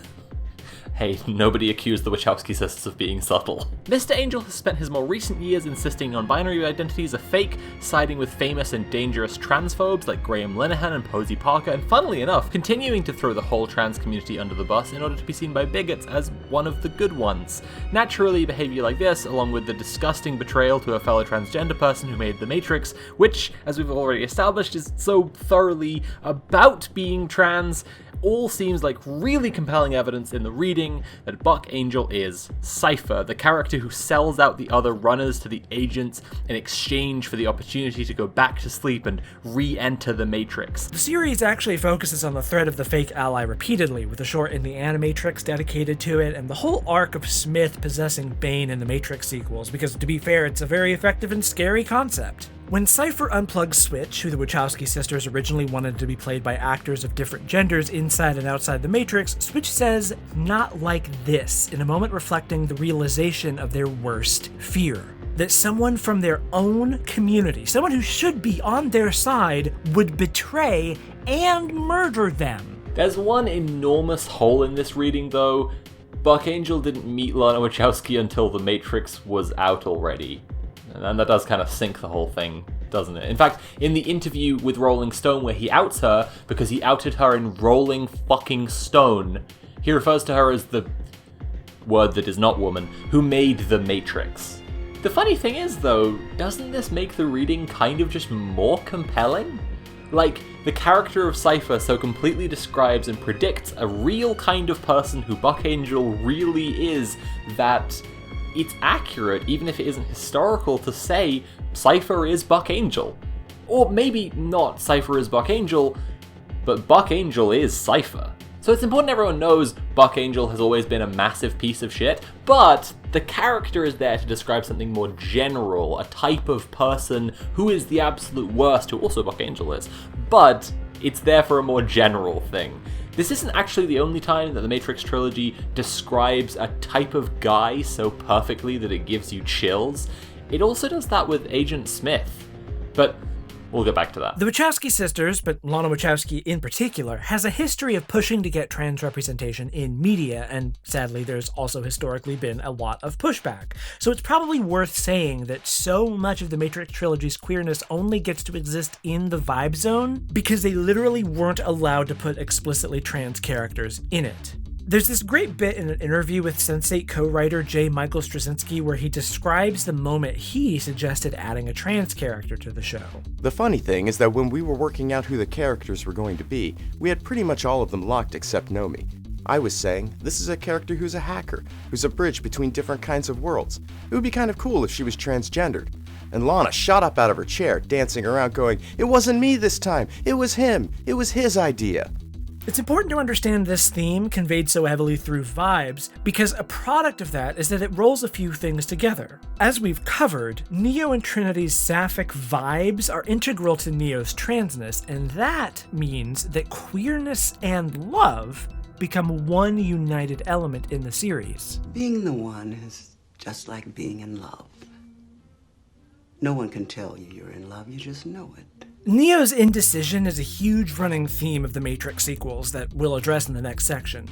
Hey, nobody accused the Wachowski sisters of being subtle. Mr. Angel has spent his more recent years insisting non-binary identities are fake, siding with famous and dangerous transphobes like Graham Linehan and Posey Parker, and funnily enough, continuing to throw the whole trans community under the bus in order to be seen by bigots as one of the good ones. Naturally, behavior like this, along with the disgusting betrayal to a fellow transgender person who made The Matrix, which, as we've already established, is so thoroughly about being trans, all seems like really compelling evidence in the reading that Buck Angel is Cypher, the character who sells out the other runners to the agents in exchange for the opportunity to go back to sleep and re-enter the Matrix. The series actually focuses on the threat of the fake ally repeatedly, with a short in the Animatrix dedicated to it, and the whole arc of Smith possessing Bane in the Matrix sequels, because to be fair, it's a very effective and scary concept. When Cypher unplugs Switch, who the Wachowski sisters originally wanted to be played by actors of different genders inside and outside the Matrix, Switch says, "Not like this," in a moment reflecting the realization of their worst fear. That someone from their own community, someone who should be on their side, would betray and murder them. There's one enormous hole in this reading though. Buck Angel didn't meet Lana Wachowski until The Matrix was out already. And that does kind of sink the whole thing, doesn't it? In fact, in the interview with Rolling Stone where he outs her, because he outed her in Rolling fucking Stone, he refers to her as the word that is not woman, who made The Matrix. The funny thing is though, doesn't this make the reading kind of just more compelling? Like, the character of Cypher so completely describes and predicts a real kind of person who Buck Angel really is that it's accurate, even if it isn't historical, to say Cypher is Buck Angel. Or maybe not Cypher is Buck Angel, but Buck Angel is Cypher. So it's important everyone knows Buck Angel has always been a massive piece of shit, but the character is there to describe something more general, a type of person who is the absolute worst, who also Buck Angel is, but it's there for a more general thing. This isn't actually the only time that the Matrix trilogy describes a type of guy so perfectly that it gives you chills. It also does that with Agent Smith, but we'll get back to that. The Wachowski sisters, but Lana Wachowski in particular, has a history of pushing to get trans representation in media, and sadly there's also historically been a lot of pushback. So it's probably worth saying that so much of the Matrix trilogy's queerness only gets to exist in the vibe zone because they literally weren't allowed to put explicitly trans characters in it. There's this great bit in an interview with Sense8 co-writer J. Michael Straczynski where he describes the moment he suggested adding a trans character to the show. The funny thing is that when we were working out who the characters were going to be, we had pretty much all of them locked except Nomi. I was saying, this is a character who's a hacker, who's a bridge between different kinds of worlds. It would be kind of cool if she was transgendered. And Lana shot up out of her chair, dancing around going, "It wasn't me this time, it was him, it was his idea." It's important to understand this theme conveyed so heavily through vibes, because a product of that is that it rolls a few things together. As we've covered, Neo and Trinity's sapphic vibes are integral to Neo's transness, and that means that queerness and love become one united element in the series. Being the one is just like being in love. No one can tell you you're in love, you just know it. Neo's indecision is a huge running theme of the Matrix sequels that we'll address in the next section.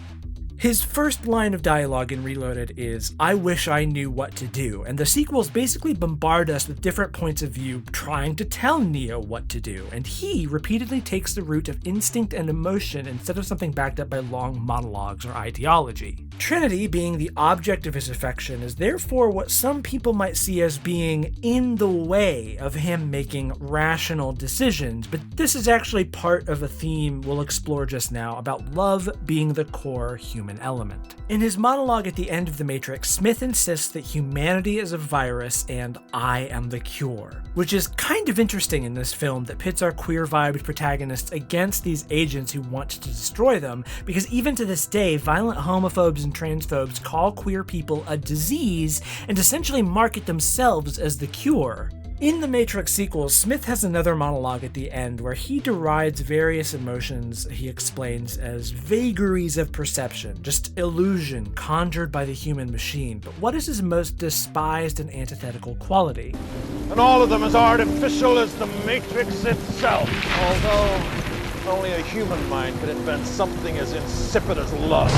His first line of dialogue in Reloaded is, "I wish I knew what to do," and the sequels basically bombard us with different points of view trying to tell Neo what to do, and he repeatedly takes the route of instinct and emotion instead of something backed up by long monologues or ideology. Trinity, being the object of his affection, is therefore what some people might see as being in the way of him making rational decisions, but this is actually part of a theme we'll explore just now about love being the core human element. In his monologue at the end of The Matrix, Smith insists that humanity is a virus and I am the cure, which is kind of interesting in this film that pits our queer-vibed protagonists against these agents who want to destroy them, because even to this day, violent homophobes and transphobes call queer people a disease and essentially market themselves as the cure. In the Matrix sequels, Smith has another monologue at the end where he derides various emotions he explains as vagaries of perception, just illusion conjured by the human machine. But what is his most despised and antithetical quality? And all of them as artificial as the Matrix itself. Although only a human mind could invent something as insipid as love.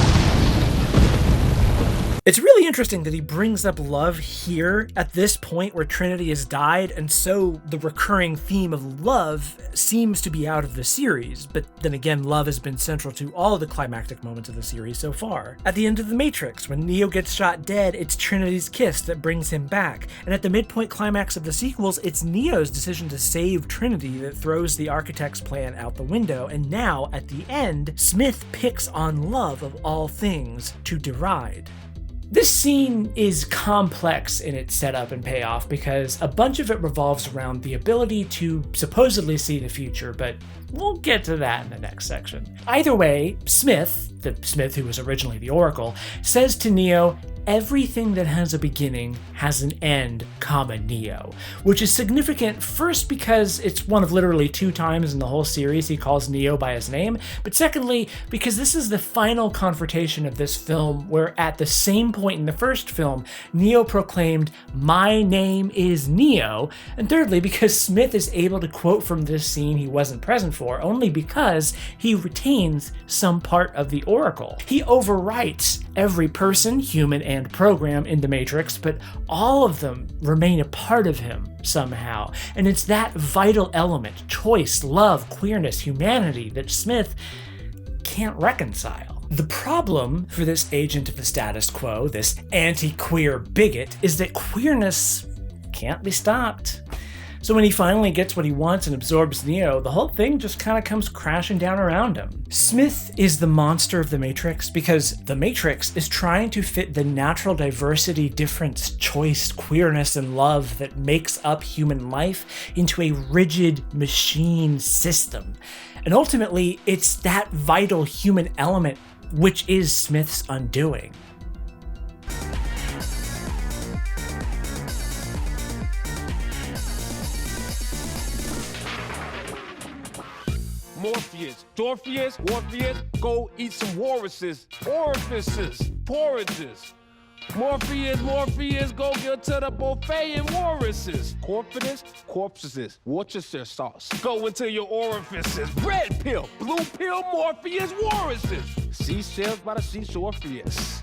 It's really interesting that he brings up love here at this point where Trinity has died, and so the recurring theme of love seems to be out of the series, but then again, love has been central to all of the climactic moments of the series so far. At the end of The Matrix, when Neo gets shot dead, it's Trinity's kiss that brings him back, and at the midpoint climax of the sequels, it's Neo's decision to save Trinity that throws the Architect's plan out the window, and now, at the end, Smith picks on love of all things to deride. This scene is complex in its setup and payoff because a bunch of it revolves around the ability to supposedly see the future, but we'll get to that in the next section. Either way, Smith, the Smith who was originally the Oracle, says to Neo, "Everything that has a beginning has an end, comma Neo," which is significant first because it's one of literally 2 times in the whole series he calls Neo by his name, but secondly because this is the final confrontation of this film where at the same point in the first film, Neo proclaimed, "My name is Neo," and thirdly because Smith is able to quote from this scene he wasn't present for only because he retains some part of the Oracle. He overwrites every person, human and program, in the Matrix, but all of them remain a part of him somehow. And it's that vital element, choice, love, queerness, humanity, that Smith can't reconcile. The problem for this agent of the status quo, this anti-queer bigot, is that queerness can't be stopped. So when he finally gets what he wants and absorbs Neo, the whole thing just kind of comes crashing down around him. Smith is the monster of the Matrix because the Matrix is trying to fit the natural diversity, difference, choice, queerness, and love that makes up human life into a rigid machine system. And ultimately, it's that vital human element which is Smith's undoing. Morpheus, Morpheus, go eat some walruses, orifices, porridges. Morpheus, go get to the buffet and walruses. Corpses, Worcestershire sauce. Go into your orifices. Red pill, blue pill, Morpheus, walruses. Seashells by the seashore, Morpheus.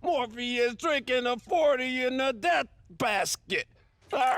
Morpheus drinking a 40 in a death basket.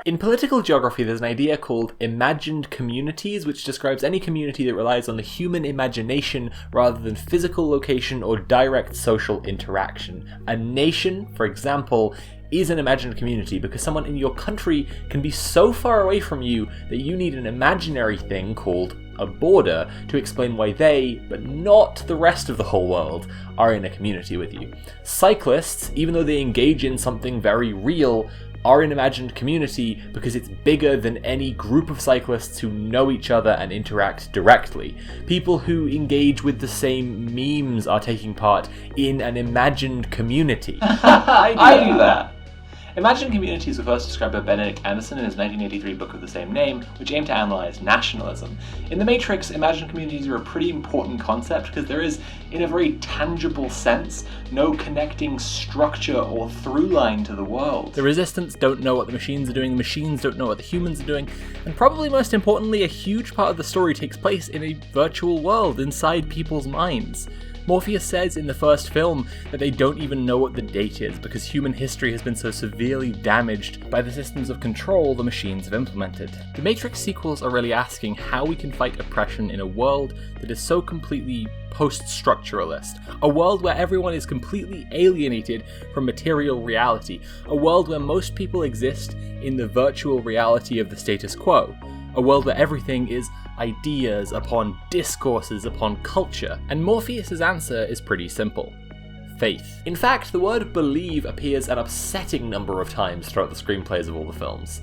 In political geography, there's an idea called imagined communities, which describes any community that relies on the human imagination rather than physical location or direct social interaction. A nation, for example, is an imagined community because someone in your country can be so far away from you that you need an imaginary thing called a border to explain why they, but not the rest of the whole world, are in a community with you. Cyclists, even though they engage in something very real, are an imagined community because it's bigger than any group of cyclists who know each other and interact directly. People who engage with the same memes are taking part in an imagined community. I do that. Imagined communities were first described by Benedict Anderson in his 1983 book of the same name, which aimed to analyze nationalism. In The Matrix, imagined communities are a pretty important concept because there is, in a very tangible sense, no connecting structure or through line to the world. The Resistance don't know what the machines are doing, the machines don't know what the humans are doing, and probably most importantly, a huge part of the story takes place in a virtual world inside people's minds. Morpheus says in the first film that they don't even know what the date is because human history has been so severely damaged by the systems of control the machines have implemented. The Matrix sequels are really asking how we can fight oppression in a world that is so completely post-structuralist, a world where everyone is completely alienated from material reality, a world where most people exist in the virtual reality of the status quo, a world where everything is ideas upon discourses upon culture, and Morpheus' answer is pretty simple. Faith. In fact, the word believe appears an upsetting number of times throughout the screenplays of all the films.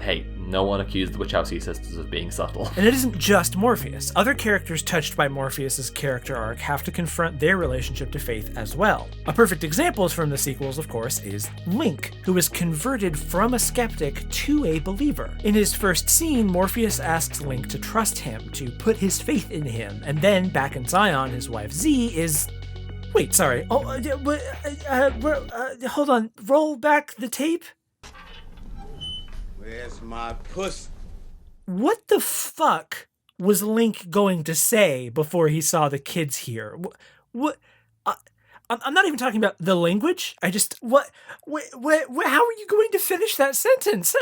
Hey, no one accused the Wachowski sisters of being subtle. And it isn't just Morpheus. Other characters touched by Morpheus' character arc have to confront their relationship to faith as well. A perfect example from the sequels, of course, is Link, who is converted from a skeptic to a believer. In his first scene, Morpheus asks Link to trust him, to put his faith in him, and then, back in Zion, his wife Z is... Wait, sorry. Hold on. Roll back the tape? Where's my puss? what the fuck was Link going to say before he saw the kids here? What? I'm not even talking about the language. I just, how are you going to finish that sentence?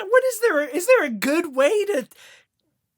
Is there a good way to...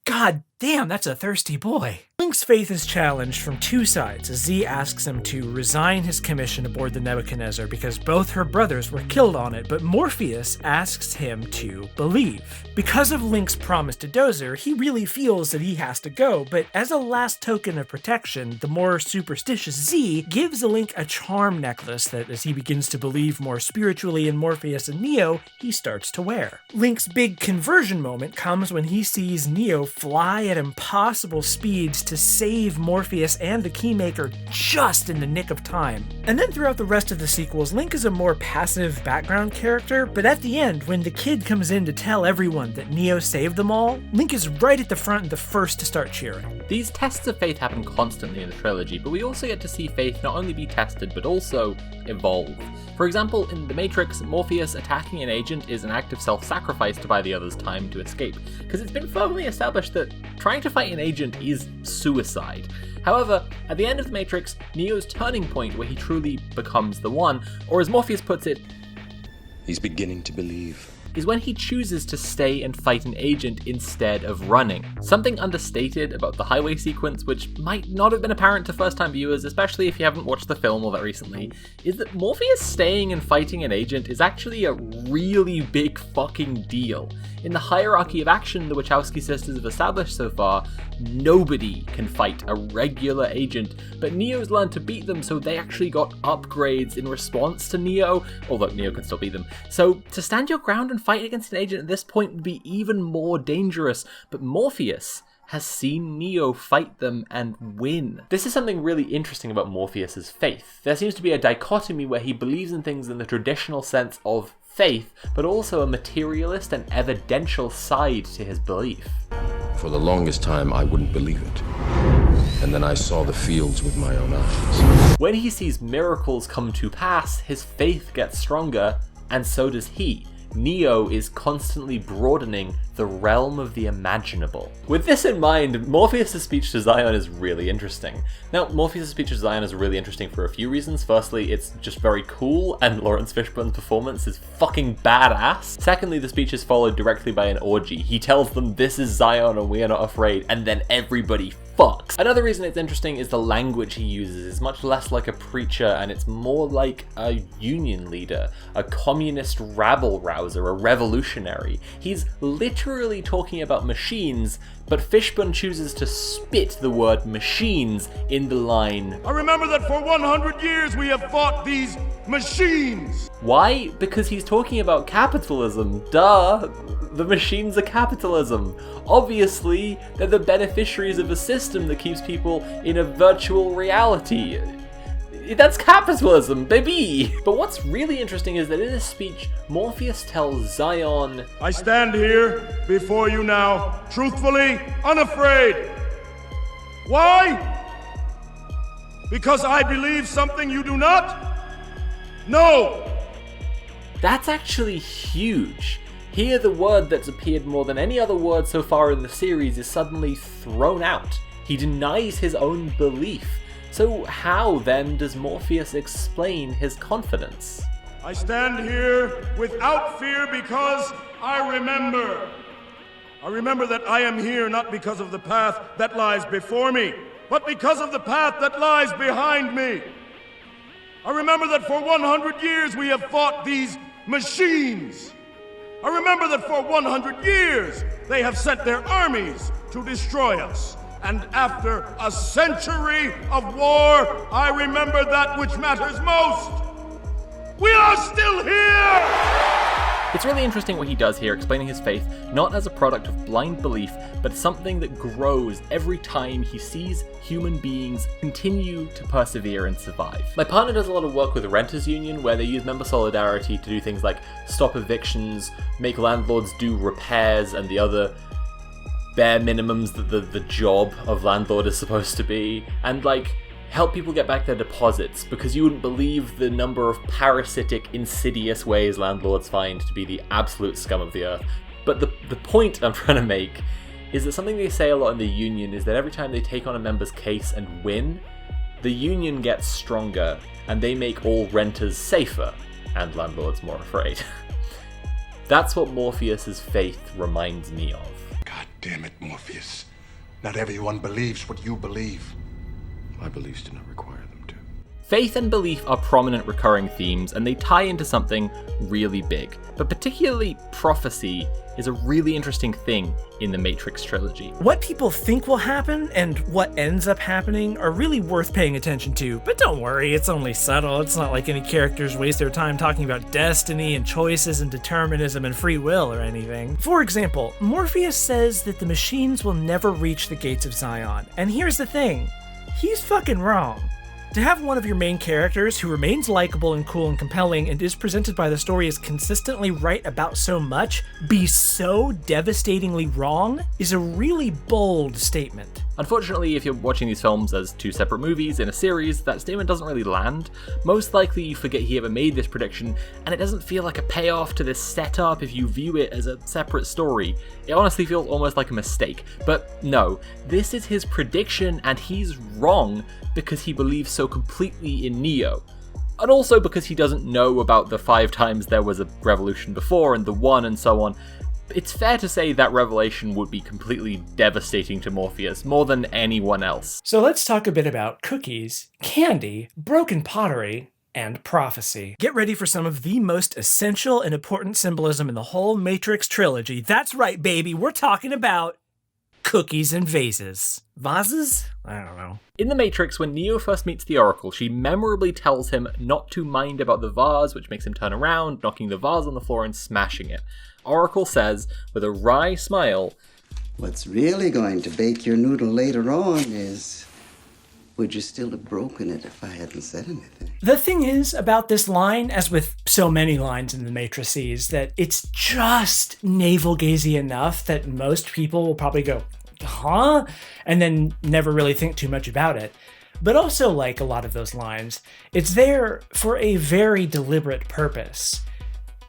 God damn, that's a thirsty boy. Link's faith is challenged from two sides as Z asks him to resign his commission aboard the Nebuchadnezzar because both her brothers were killed on it, but Morpheus asks him to believe. Because of Link's promise to Dozer, he really feels that he has to go, but as a last token of protection, the more superstitious Z gives Link a charm necklace that, as he begins to believe more spiritually in Morpheus and Neo, he starts to wear. Link's big conversion moment comes when he sees Neo fly at impossible speeds to save Morpheus and the Keymaker just in the nick of time. And then throughout the rest of the sequels, Link is a more passive background character, but at the end, when the kid comes in to tell everyone that Neo saved them all, Link is right at the front and the first to start cheering. These tests of faith happen constantly in the trilogy, but we also get to see faith not only be tested, but also evolve. For example, in The Matrix, Morpheus attacking an agent is an act of self-sacrifice to buy the other's time to escape, because it's been firmly established that trying to fight an agent is suicide. However, at the end of The Matrix, Neo's turning point where he truly becomes the one, or as Morpheus puts it, he's beginning to believe, is when he chooses to stay and fight an agent instead of running. Something understated about the highway sequence, which might not have been apparent to first-time viewers, especially if you haven't watched the film all that recently, is that Morpheus staying and fighting an agent is actually a really big fucking deal. In the hierarchy of action the Wachowski sisters have established so far, nobody can fight a regular agent, but Neo's learned to beat them, so they actually got upgrades in response to Neo, although Neo can still beat them. So to stand your ground and fight against an agent at this point would be even more dangerous, but Morpheus has seen Neo fight them and win. This is something really interesting about Morpheus's faith. There seems to be a dichotomy where he believes in things in the traditional sense of faith, but also a materialist and evidential side to his belief. For the longest time, I wouldn't believe it. And then I saw the fields with my own eyes. When he sees miracles come to pass, his faith gets stronger, and so does he. Neo is constantly broadening the realm of the imaginable. With this in mind, Morpheus' speech to Zion is really interesting. Now, Morpheus' speech to Zion is really interesting for a few reasons. Firstly, it's just very cool, and Lawrence Fishburne's performance is fucking badass. Secondly, the speech is followed directly by an orgy. He tells them, "This is Zion and we are not afraid," and then everybody fucks. Another reason it's interesting is the language he uses is much less like a preacher and it's more like a union leader, a communist rabble-rouser, a revolutionary. He's literally talking about machines, but Fishburne chooses to spit the word machines in the line, I remember that for 100 years we have fought these machines. Why? Because he's talking about capitalism. Duh! The machines are capitalism. Obviously, they're the beneficiaries of a system that keeps people in a virtual reality. That's capitalism, baby! But what's really interesting is that in his speech, Morpheus tells Zion, I stand here before you now, truthfully, unafraid. Why? Because I believe something you do not? No! That's actually huge. Here the word that's appeared more than any other word so far in the series is suddenly thrown out. He denies his own belief. So how then does Morpheus explain his confidence? I stand here without fear because I remember. I remember that I am here not because of the path that lies before me, but because of the path that lies behind me. I remember that for 100 years we have fought these machines. I remember that for 100 years they have sent their armies to destroy us. And after a century of war, I remember that which matters most. We are still here! It's really interesting what he does here, explaining his faith not as a product of blind belief, but something that grows every time he sees human beings continue to persevere and survive. My partner does a lot of work with the Renters Union, where they use member solidarity to do things like stop evictions, make landlords do repairs and the other bare minimums that the job of landlord is supposed to be, and like help people get back their deposits, because you wouldn't believe the number of parasitic, insidious ways landlords find to be the absolute scum of the earth. But the point I'm trying to make is that something they say a lot in the Union is that every time they take on a member's case and win, the Union gets stronger, and they make all renters safer, and landlords more afraid. That's what Morpheus's faith reminds me of. God damn it, Morpheus. Not everyone believes what you believe. My beliefs do not require them to. Faith and belief are prominent recurring themes, and they tie into something really big. But particularly prophecy is a really interesting thing in the Matrix trilogy. What people think will happen and what ends up happening are really worth paying attention to, but don't worry, it's only subtle. It's not like any characters waste their time talking about destiny and choices and determinism and free will or anything. For example, Morpheus says that the machines will never reach the gates of Zion, and here's the thing, he's fucking wrong. To have one of your main characters who remains likable and cool and compelling and is presented by the story as consistently right about so much be so devastatingly wrong is a really bold statement. Unfortunately, if you're watching these films as two separate movies in a series, that statement doesn't really land. Most likely you forget he ever made this prediction, and it doesn't feel like a payoff to this setup if you view it as a separate story. It honestly feels almost like a mistake. But no, this is his prediction and he's wrong because he believes so completely in Neo. And also because he doesn't know about the 5 times there was a revolution before and the 1 and so on. It's fair to say that revelation would be completely devastating to Morpheus, more than anyone else. So let's talk a bit about cookies, candy, broken pottery, and prophecy. Get ready for some of the most essential and important symbolism in the whole Matrix trilogy. That's right, baby, we're talking about cookies and vases. Vases? I don't know. In The Matrix, when Neo first meets the Oracle, she memorably tells him not to mind about the vase, which makes him turn around, knocking the vase on the floor and smashing it. Oracle says, with a wry smile, "What's really going to bake your noodle later on is, would you still have broken it if I hadn't said anything?" The thing is about this line, as with so many lines in the Matrices, that it's just navel-gazing enough that most people will probably go, huh? And then never really think too much about it. But also, like a lot of those lines, it's there for a very deliberate purpose.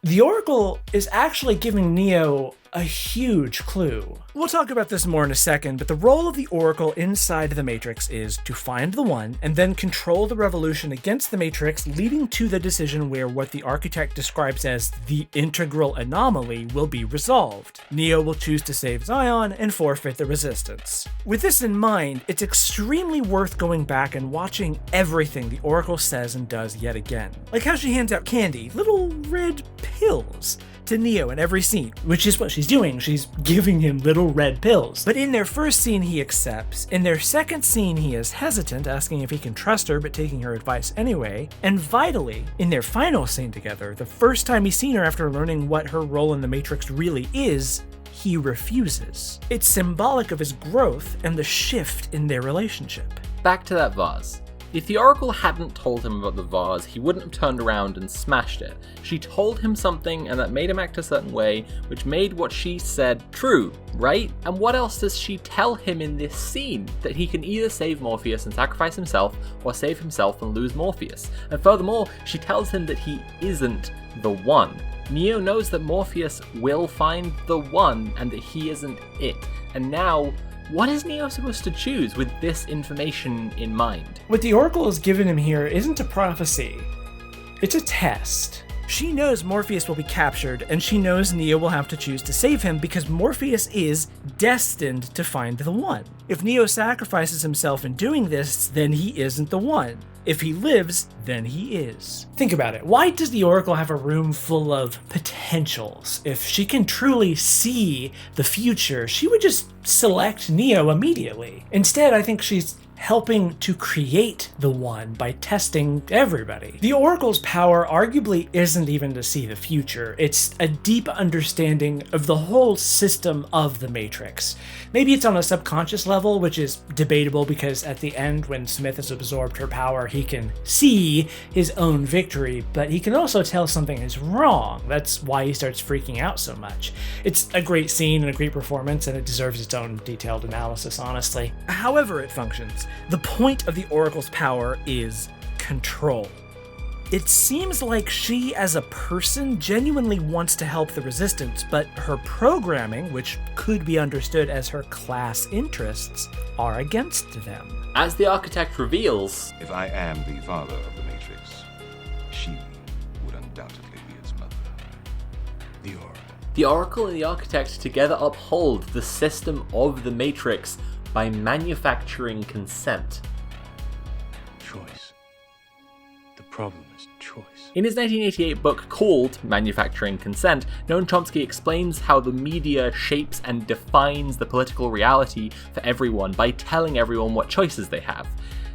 The Oracle is actually giving Neo a huge clue. We'll talk about this more in a second, but the role of the Oracle inside the Matrix is to find the One and then control the revolution against the Matrix, leading to the decision where what the architect describes as the integral anomaly will be resolved. Neo will choose to save Zion and forfeit the resistance. With this in mind, it's extremely worth going back and watching everything the Oracle says and does yet again. Like how she hands out candy, little red pills, to Neo in every scene, which is what she's doing. She's giving him little red pills. But in their first scene, he accepts. In their second scene, he is hesitant, asking if he can trust her, but taking her advice anyway. And vitally, in their final scene together, the first time he's seen her after learning what her role in the Matrix really is, he refuses. It's symbolic of his growth and the shift in their relationship. Back to that vase. If the Oracle hadn't told him about the vase, he wouldn't have turned around and smashed it. She told him something and that made him act a certain way, which made what she said true, right? And what else does she tell him in this scene? That he can either save Morpheus and sacrifice himself, or save himself and lose Morpheus. And furthermore, she tells him that he isn't the One. Neo knows that Morpheus will find the One and that he isn't it. And now, what is Neo supposed to choose with this information in mind? What the Oracle has given him here isn't a prophecy. It's a test. She knows Morpheus will be captured, and she knows Neo will have to choose to save him because Morpheus is destined to find the One. If Neo sacrifices himself in doing this, then he isn't the One. If he lives, then he is. Think about it. Why does the Oracle have a room full of potentials? If she can truly see the future, she would just select Neo immediately. Instead, I think she's helping to create the One by testing everybody. The Oracle's power arguably isn't even to see the future. It's a deep understanding of the whole system of the Matrix. Maybe it's on a subconscious level, which is debatable because at the end, when Smith has absorbed her power, he can see his own victory, but he can also tell something is wrong. That's why he starts freaking out so much. It's a great scene and a great performance, and it deserves its own detailed analysis, honestly. However it functions, the point of the Oracle's power is control. It seems like she, as a person, genuinely wants to help the Resistance, but her programming, which could be understood as her class interests, are against them. As the architect reveals, if I am the father of the Matrix, she would undoubtedly be its mother. The Oracle and the Architect together uphold the system of the Matrix by manufacturing consent. Choice. The problem is choice. In his 1988 book called Manufacturing Consent, Noam Chomsky explains how the media shapes and defines the political reality for everyone by telling everyone what choices they have.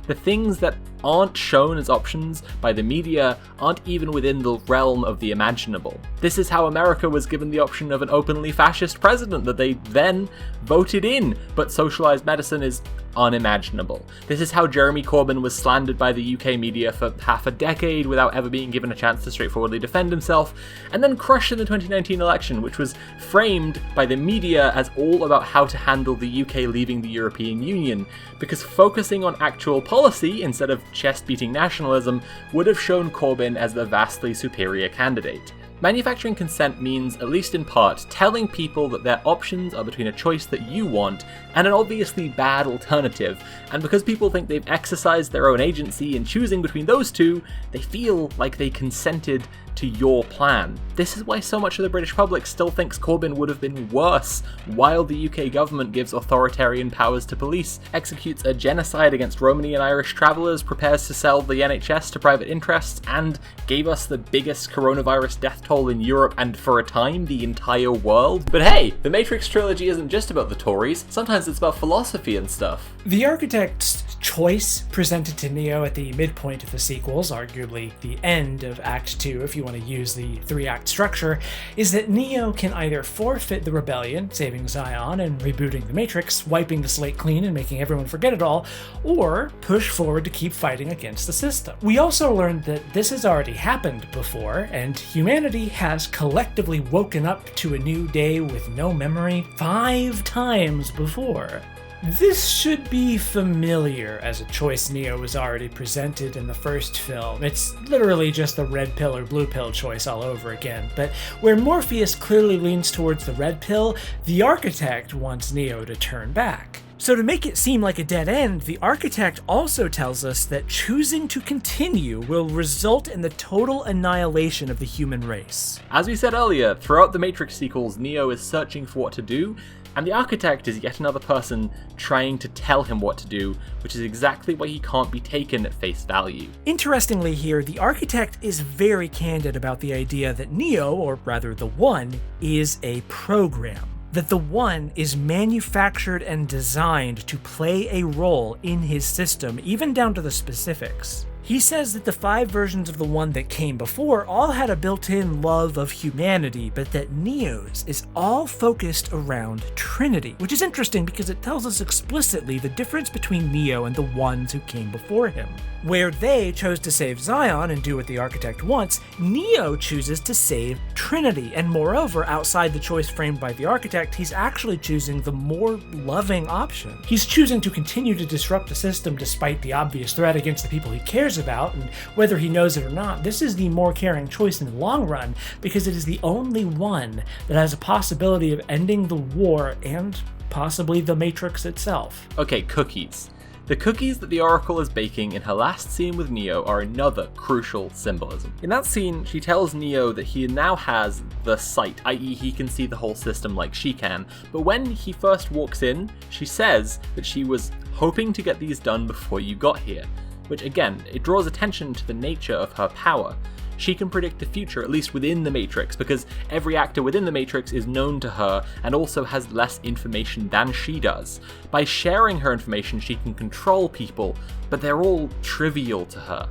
The things that aren't shown as options by the media aren't even within the realm of the imaginable. This is how America was given the option of an openly fascist president that they then voted in, but socialized medicine is unimaginable. This is how Jeremy Corbyn was slandered by the UK media for half a decade without ever being given a chance to straightforwardly defend himself, and then crushed in the 2019 election, which was framed by the media as all about how to handle the UK leaving the European Union, because focusing on actual policy instead of chest-beating nationalism would have shown Corbyn as the vastly superior candidate. Manufacturing consent means, at least in part, telling people that their options are between a choice that you want and an obviously bad alternative, and because people think they've exercised their own agency in choosing between those two, they feel like they consented to your plan. This is why so much of the British public still thinks Corbyn would have been worse, while the UK government gives authoritarian powers to police, executes a genocide against Romani and Irish travellers, prepares to sell the NHS to private interests, and gave us the biggest coronavirus death toll in Europe and, for a time, the entire world. But hey, the Matrix trilogy isn't just about the Tories, sometimes it's about philosophy and stuff. The Architect's choice presented to Neo at the midpoint of the sequels, arguably the end of Act 2 if you want to use the 3-act structure, is that Neo can either forfeit the rebellion, saving Zion and rebooting the Matrix, wiping the slate clean and making everyone forget it all, or push forward to keep fighting against the system. We also learned that this has already happened before, and humanity has collectively woken up to a new day with no memory 5 times before. This should be familiar as a choice Neo was already presented in the first film. It's literally just the red pill or blue pill choice all over again, but where Morpheus clearly leans towards the red pill, the Architect wants Neo to turn back. So to make it seem like a dead end, the Architect also tells us that choosing to continue will result in the total annihilation of the human race. As we said earlier, throughout the Matrix sequels, Neo is searching for what to do, and the Architect is yet another person trying to tell him what to do, which is exactly why he can't be taken at face value. Interestingly here, the Architect is very candid about the idea that Neo, or rather the One, is a program. That the One is manufactured and designed to play a role in his system, even down to the specifics. He says that the 5 versions of the One that came before all had a built-in love of humanity, but that Neo's is all focused around Trinity, which is interesting because it tells us explicitly the difference between Neo and the ones who came before him. Where they chose to save Zion and do what the Architect wants, Neo chooses to save Trinity, and moreover, outside the choice framed by the Architect, he's actually choosing the more loving option. He's choosing to continue to disrupt the system despite the obvious threat against the people he cares about, and whether he knows it or not, this is the more caring choice in the long run, because it is the only one that has a possibility of ending the war and possibly the Matrix itself. Okay, cookies. The cookies that the Oracle is baking in her last scene with Neo are another crucial symbolism. In that scene, she tells Neo that he now has the sight, i.e. he can see the whole system like she can, but when he first walks in, she says that she was hoping to get these done before you got here, which again, it draws attention to the nature of her power. She can predict the future, at least within the Matrix, because every actor within the Matrix is known to her and also has less information than she does. By sharing her information, she can control people, but they're all trivial to her.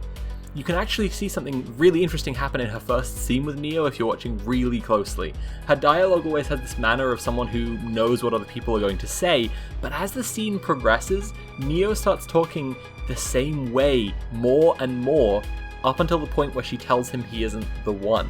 You can actually see something really interesting happen in her first scene with Neo if you're watching really closely. Her dialogue always has this manner of someone who knows what other people are going to say, but as the scene progresses, Neo starts talking the same way more and more, up until the point where she tells him he isn't the one.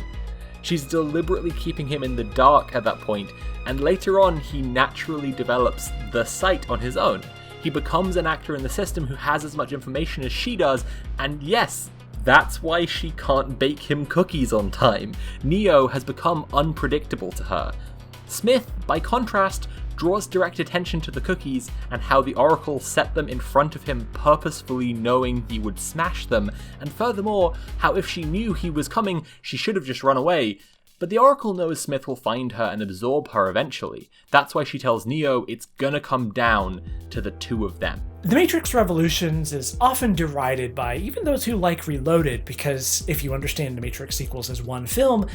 She's deliberately keeping him in the dark at that point, and later on he naturally develops the sight on his own. He becomes an actor in the system who has as much information as she does, and yes, That's why she can't bake him cookies on time. Neo has become unpredictable to her. Smith, by contrast, draws direct attention to the cookies and how the Oracle set them in front of him purposefully knowing he would smash them, and furthermore, how if she knew he was coming, she should have just run away. But the Oracle knows Smith will find her and absorb her eventually. That's why she tells Neo it's gonna come down to the two of them. The Matrix Revolutions is often derided by even those who like Reloaded, because if you understand the Matrix sequels as one film,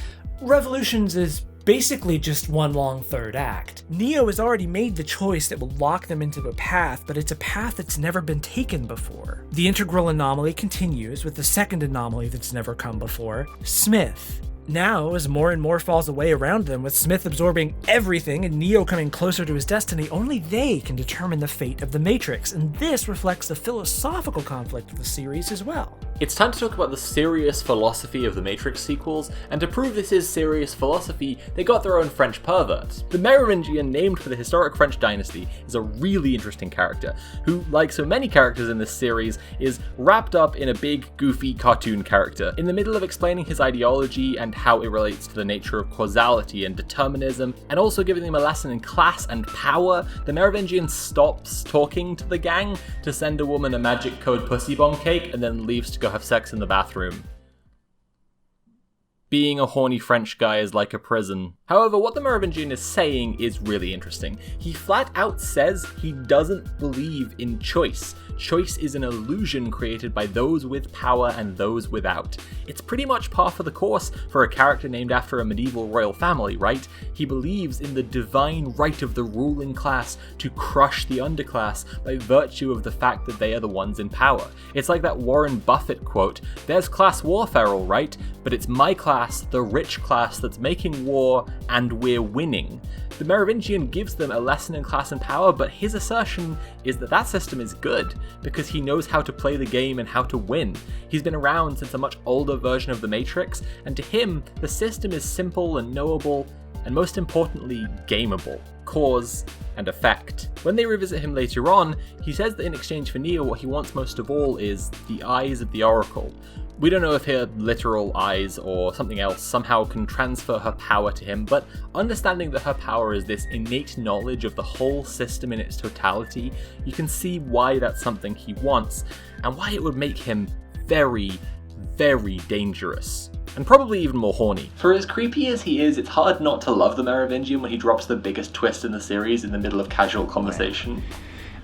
Revolutions is basically just one long third act. Neo has already made the choice that will lock them into a path, but it's a path that's never been taken before. The integral anomaly continues with the second anomaly that's never come before, Smith. Now, as more and more falls away around them, with Smith absorbing everything and Neo coming closer to his destiny, only they can determine the fate of the Matrix, and this reflects the philosophical conflict of the series as well. It's time to talk about the serious philosophy of the Matrix sequels, and to prove this is serious philosophy, they got their own French perverts. The Merovingian, named for the historic French dynasty, is a really interesting character, who, like so many characters in this series, is wrapped up in a big, goofy cartoon character. In the middle of explaining his ideology and how it relates to the nature of causality and determinism, and also giving them a lesson in class and power, the Merovingian stops talking to the gang to send a woman a magic code pussy bomb cake and then leaves to go have sex in the bathroom. Being a horny French guy is like a prison. However, what the Merovingian is saying is really interesting. He flat out says he doesn't believe in choice. Choice is an illusion created by those with power and those without. It's pretty much par for the course for a character named after a medieval royal family, right? He believes in the divine right of the ruling class to crush the underclass by virtue of the fact that they are the ones in power. It's like that Warren Buffett quote, "There's class warfare, all right, but it's my class, the rich class, that's making war, and we're winning." The Merovingian gives them a lesson in class and power, but his assertion is that that system is good, because he knows how to play the game and how to win. He's been around since a much older version of the Matrix, and to him, the system is simple and knowable, and most importantly, gameable. Cause and effect. When they revisit him later on, he says that in exchange for Neo, what he wants most of all is the eyes of the Oracle. We don't know if her literal eyes or something else somehow can transfer her power to him, but understanding that her power is this innate knowledge of the whole system in its totality, you can see why that's something he wants, and why it would make him very, very dangerous. And probably even more horny. For as creepy as he is, it's hard not to love the Merovingian when he drops the biggest twist in the series in the middle of casual conversation.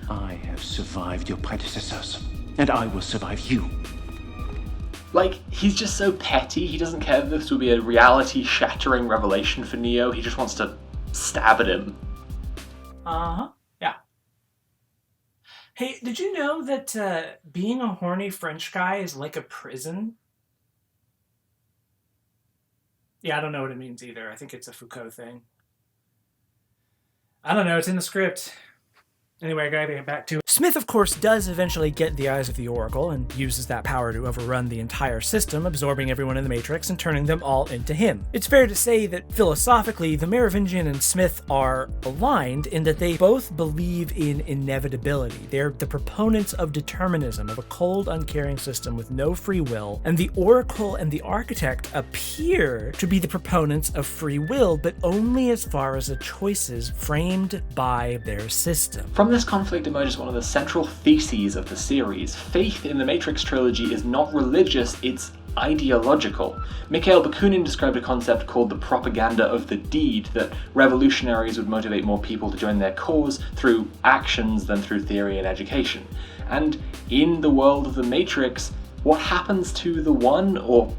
I have survived your predecessors, and I will survive you. Like, he's just so petty, he doesn't care that this will be a reality-shattering revelation for Neo, he just wants to stab at him. Yeah. Hey, did you know that being a horny French guy is like a prison? Yeah, I don't know what it means either. I think it's a Foucault thing. I don't know, it's in the script. Anyway, I gotta get back to it. Smith, of course, does eventually get the eyes of the Oracle and uses that power to overrun the entire system, absorbing everyone in the Matrix and turning them all into him. It's fair to say that philosophically, the Merovingian and Smith are aligned in that they both believe in inevitability. They're the proponents of determinism, of a cold, uncaring system with no free will, and the Oracle and the Architect appear to be the proponents of free will, but only as far as the choices framed by their system. From this conflict emerges one of the central theses of the series. Faith in the Matrix trilogy is not religious, it's ideological. Mikhail Bakunin described a concept called the propaganda of the deed, that revolutionaries would motivate more people to join their cause through actions than through theory and education. And in the world of the Matrix, what happens to the one, or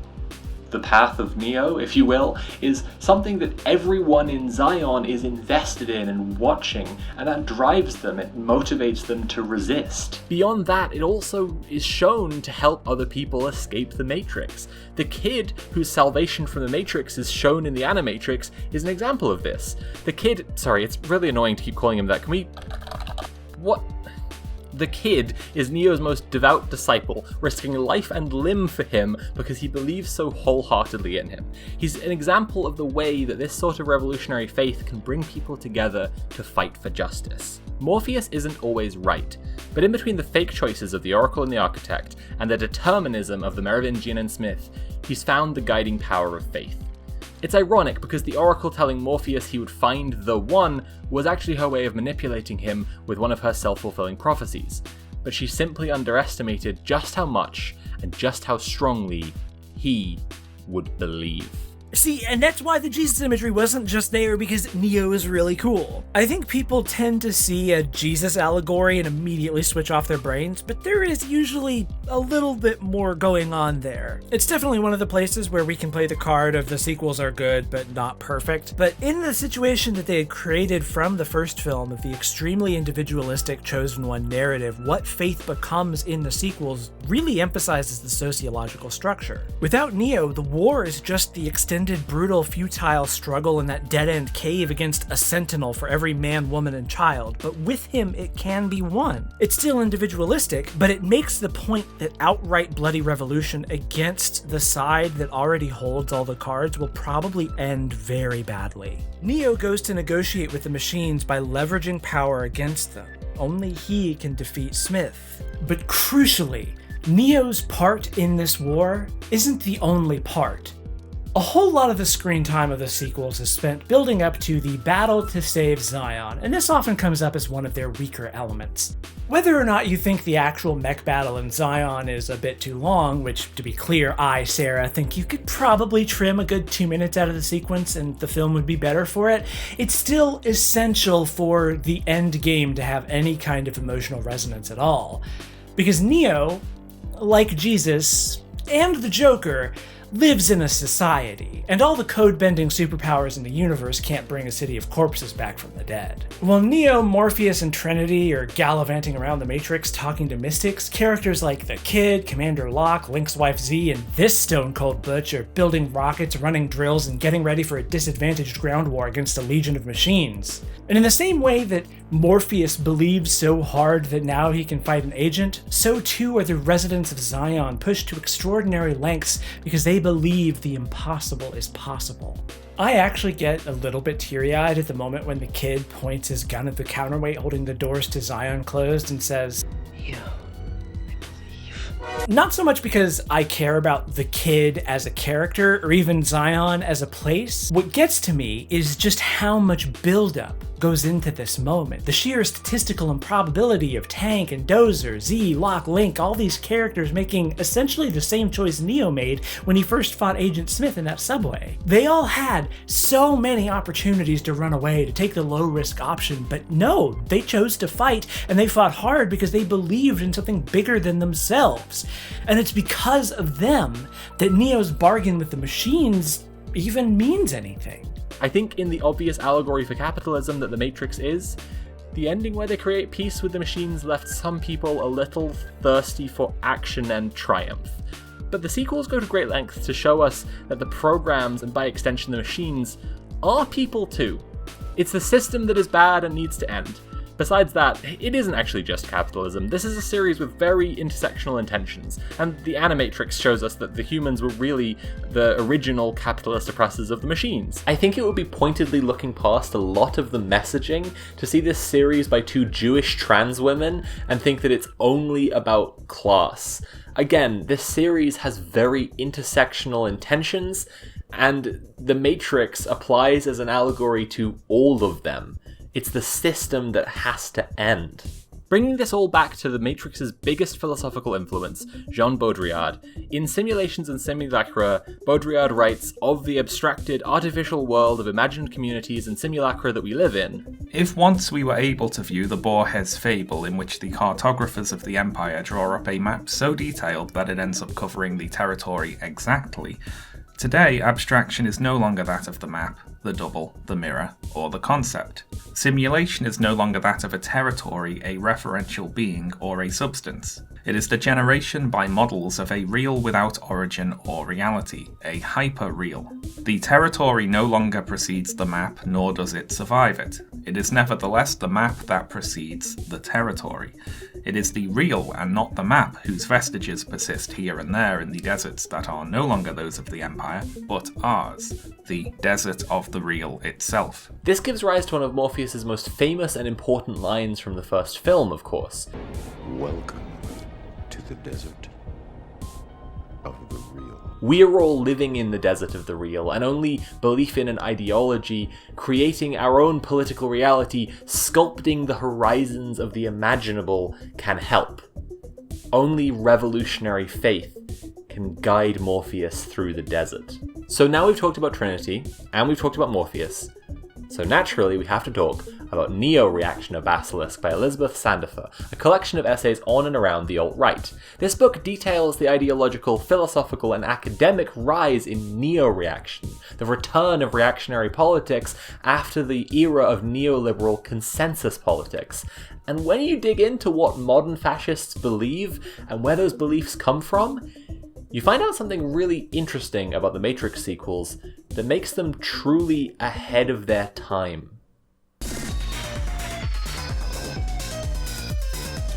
the path of Neo, if you will, is something that everyone in Zion is invested in and watching, and that drives them, it motivates them to resist. Beyond that, it also is shown to help other people escape the Matrix. The kid whose salvation from the Matrix is shown in the Animatrix is an example of this. The kid, sorry, it's really annoying to keep calling him that. What? The kid is Neo's most devout disciple, risking life and limb for him because he believes so wholeheartedly in him. He's an example of the way that this sort of revolutionary faith can bring people together to fight for justice. Morpheus isn't always right, but in between the fake choices of the Oracle and the Architect, and the determinism of the Merovingian and Smith, he's found the guiding power of faith. It's ironic because the Oracle telling Morpheus he would find the one was actually her way of manipulating him with one of her self-fulfilling prophecies, but she simply underestimated just how much and just how strongly he would believe. See, and that's why the Jesus imagery wasn't just there because Neo is really cool. I think people tend to see a Jesus allegory and immediately switch off their brains, but there is usually a little bit more going on there. It's definitely one of the places where we can play the card of the sequels are good but not perfect, but in the situation that they had created from the first film of the extremely individualistic Chosen One narrative, what faith becomes in the sequels really emphasizes the sociological structure. Without Neo, the war is just the extended, brutal, futile struggle in that dead-end cave against a sentinel for every man, woman, and child, but with him it can be won. It's still individualistic, but it makes the point that outright bloody revolution against the side that already holds all the cards will probably end very badly. Neo goes to negotiate with the machines by leveraging power against them. Only he can defeat Smith. But crucially, Neo's part in this war isn't the only part. A whole lot of the screen time of the sequels is spent building up to the battle to save Zion, and this often comes up as one of their weaker elements. Whether or not you think the actual mech battle in Zion is a bit too long, which, to be clear, I, Sarah, think you could probably trim a good 2 minutes out of the sequence and the film would be better for it, it's still essential for the end game to have any kind of emotional resonance at all. Because Neo, like Jesus, and the Joker, lives in a society, and all the code-bending superpowers in the universe can't bring a city of corpses back from the dead. While Neo, Morpheus, and Trinity are gallivanting around the Matrix talking to mystics, characters like the Kid, Commander Locke, Link's wife Z, and this stone-cold butch are building rockets, running drills, and getting ready for a disadvantaged ground war against a legion of machines. And in the same way that Morpheus believes so hard that now he can fight an agent, so too are the residents of Zion pushed to extraordinary lengths because they believe the impossible is possible. I actually get a little bit teary-eyed at the moment when the Kid points his gun at the counterweight holding the doors to Zion closed and says, "Yeah, I believe." Not so much because I care about the Kid as a character or even Zion as a place. What gets to me is just how much buildup goes into this moment. The sheer statistical improbability of Tank and Dozer, Z, Locke, Link, all these characters making essentially the same choice Neo made when he first fought Agent Smith in that subway. They all had so many opportunities to run away, to take the low-risk option, but no, they chose to fight, and they fought hard because they believed in something bigger than themselves. And it's because of them that Neo's bargain with the machines even means anything. I think in the obvious allegory for capitalism that The Matrix is, the ending where they create peace with the machines left some people a little thirsty for action and triumph. But the sequels go to great lengths to show us that the programs, and by extension the machines, are people too. It's the system that is bad and needs to end. Besides that, it isn't actually just capitalism. This is a series with very intersectional intentions, and the Animatrix shows us that the humans were really the original capitalist oppressors of the machines. I think it would be pointedly looking past a lot of the messaging to see this series by two Jewish trans women and think that it's only about class. Again, this series has very intersectional intentions, and The Matrix applies as an allegory to all of them. It's the system that has to end. Bringing this all back to The Matrix's biggest philosophical influence, Jean Baudrillard, in Simulations and Simulacra, Baudrillard writes of the abstracted artificial world of imagined communities and simulacra that we live in. If once we were able to view the Borges fable in which the cartographers of the Empire draw up a map so detailed that it ends up covering the territory exactly, today abstraction is no longer that of the map, the double, the mirror, or the concept. Simulation is no longer that of a territory, a referential being, or a substance. It is the generation by models of a real without origin or reality, a hyper-real. The territory no longer precedes the map, nor does it survive it. It is nevertheless the map that precedes the territory. It is the real and not the map whose vestiges persist here and there in the deserts that are no longer those of the Empire, but ours, the desert of the real itself. This gives rise to one of Morpheus' most famous and important lines from the first film, of course. Welcome to the desert of the real. We are all living in the desert of the real, and only belief in an ideology, creating our own political reality, sculpting the horizons of the imaginable, can help. Only revolutionary faith can guide Morpheus through the desert. So now we've talked about Trinity, and we've talked about Morpheus. So naturally we have to talk about Neo Reaction of Basilisk by Elizabeth Sandifer, a collection of essays on and around the alt-right. This book details the ideological, philosophical, and academic rise in neo-reaction, the return of reactionary politics after the era of neoliberal consensus politics. And when you dig into what modern fascists believe and where those beliefs come from, you find out something really interesting about the Matrix sequels that makes them truly ahead of their time.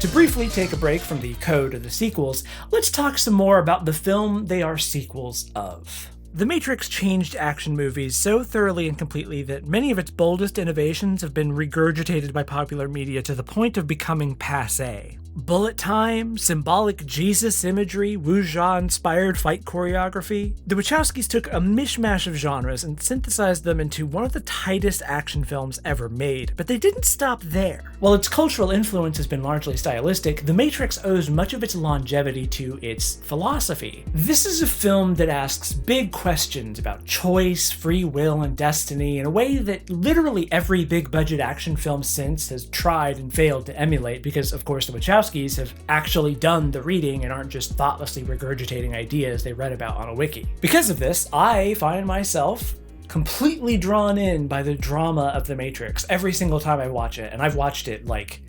To briefly take a break from the code of the sequels, let's talk some more about the film they are sequels of. The Matrix changed action movies so thoroughly and completely that many of its boldest innovations have been regurgitated by popular media to the point of becoming passé. Bullet time, symbolic Jesus imagery, wuxia-inspired fight choreography. The Wachowskis took a mishmash of genres and synthesized them into one of the tightest action films ever made, but they didn't stop there. While its cultural influence has been largely stylistic, The Matrix owes much of its longevity to its philosophy. This is a film that asks big questions about choice, free will, and destiny in a way that literally every big-budget action film since has tried and failed to emulate because, of course, the Wachowskis have actually done the reading and aren't just thoughtlessly regurgitating ideas they read about on a wiki. Because of this, I find myself completely drawn in by the drama of The Matrix every single time I watch it, and I've watched it like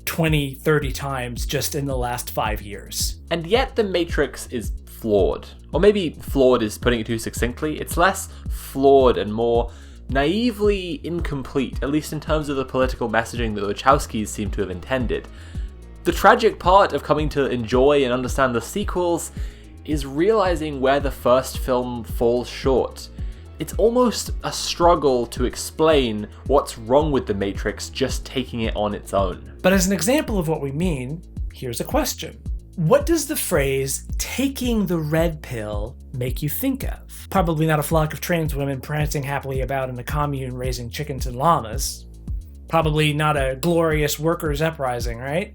20, 30 times just in the last 5 years. And yet The Matrix is flawed. Or maybe flawed is putting it too succinctly. It's less flawed and more naively incomplete, at least in terms of the political messaging that the Wachowskis seem to have intended. The tragic part of coming to enjoy and understand the sequels is realizing where the first film falls short. It's almost a struggle to explain what's wrong with The Matrix just taking it on its own. But as an example of what we mean, here's a question. What does the phrase, taking the red pill, make you think of? Probably not a flock of trans women prancing happily about in a commune raising chickens and llamas. Probably not a glorious workers' uprising, right?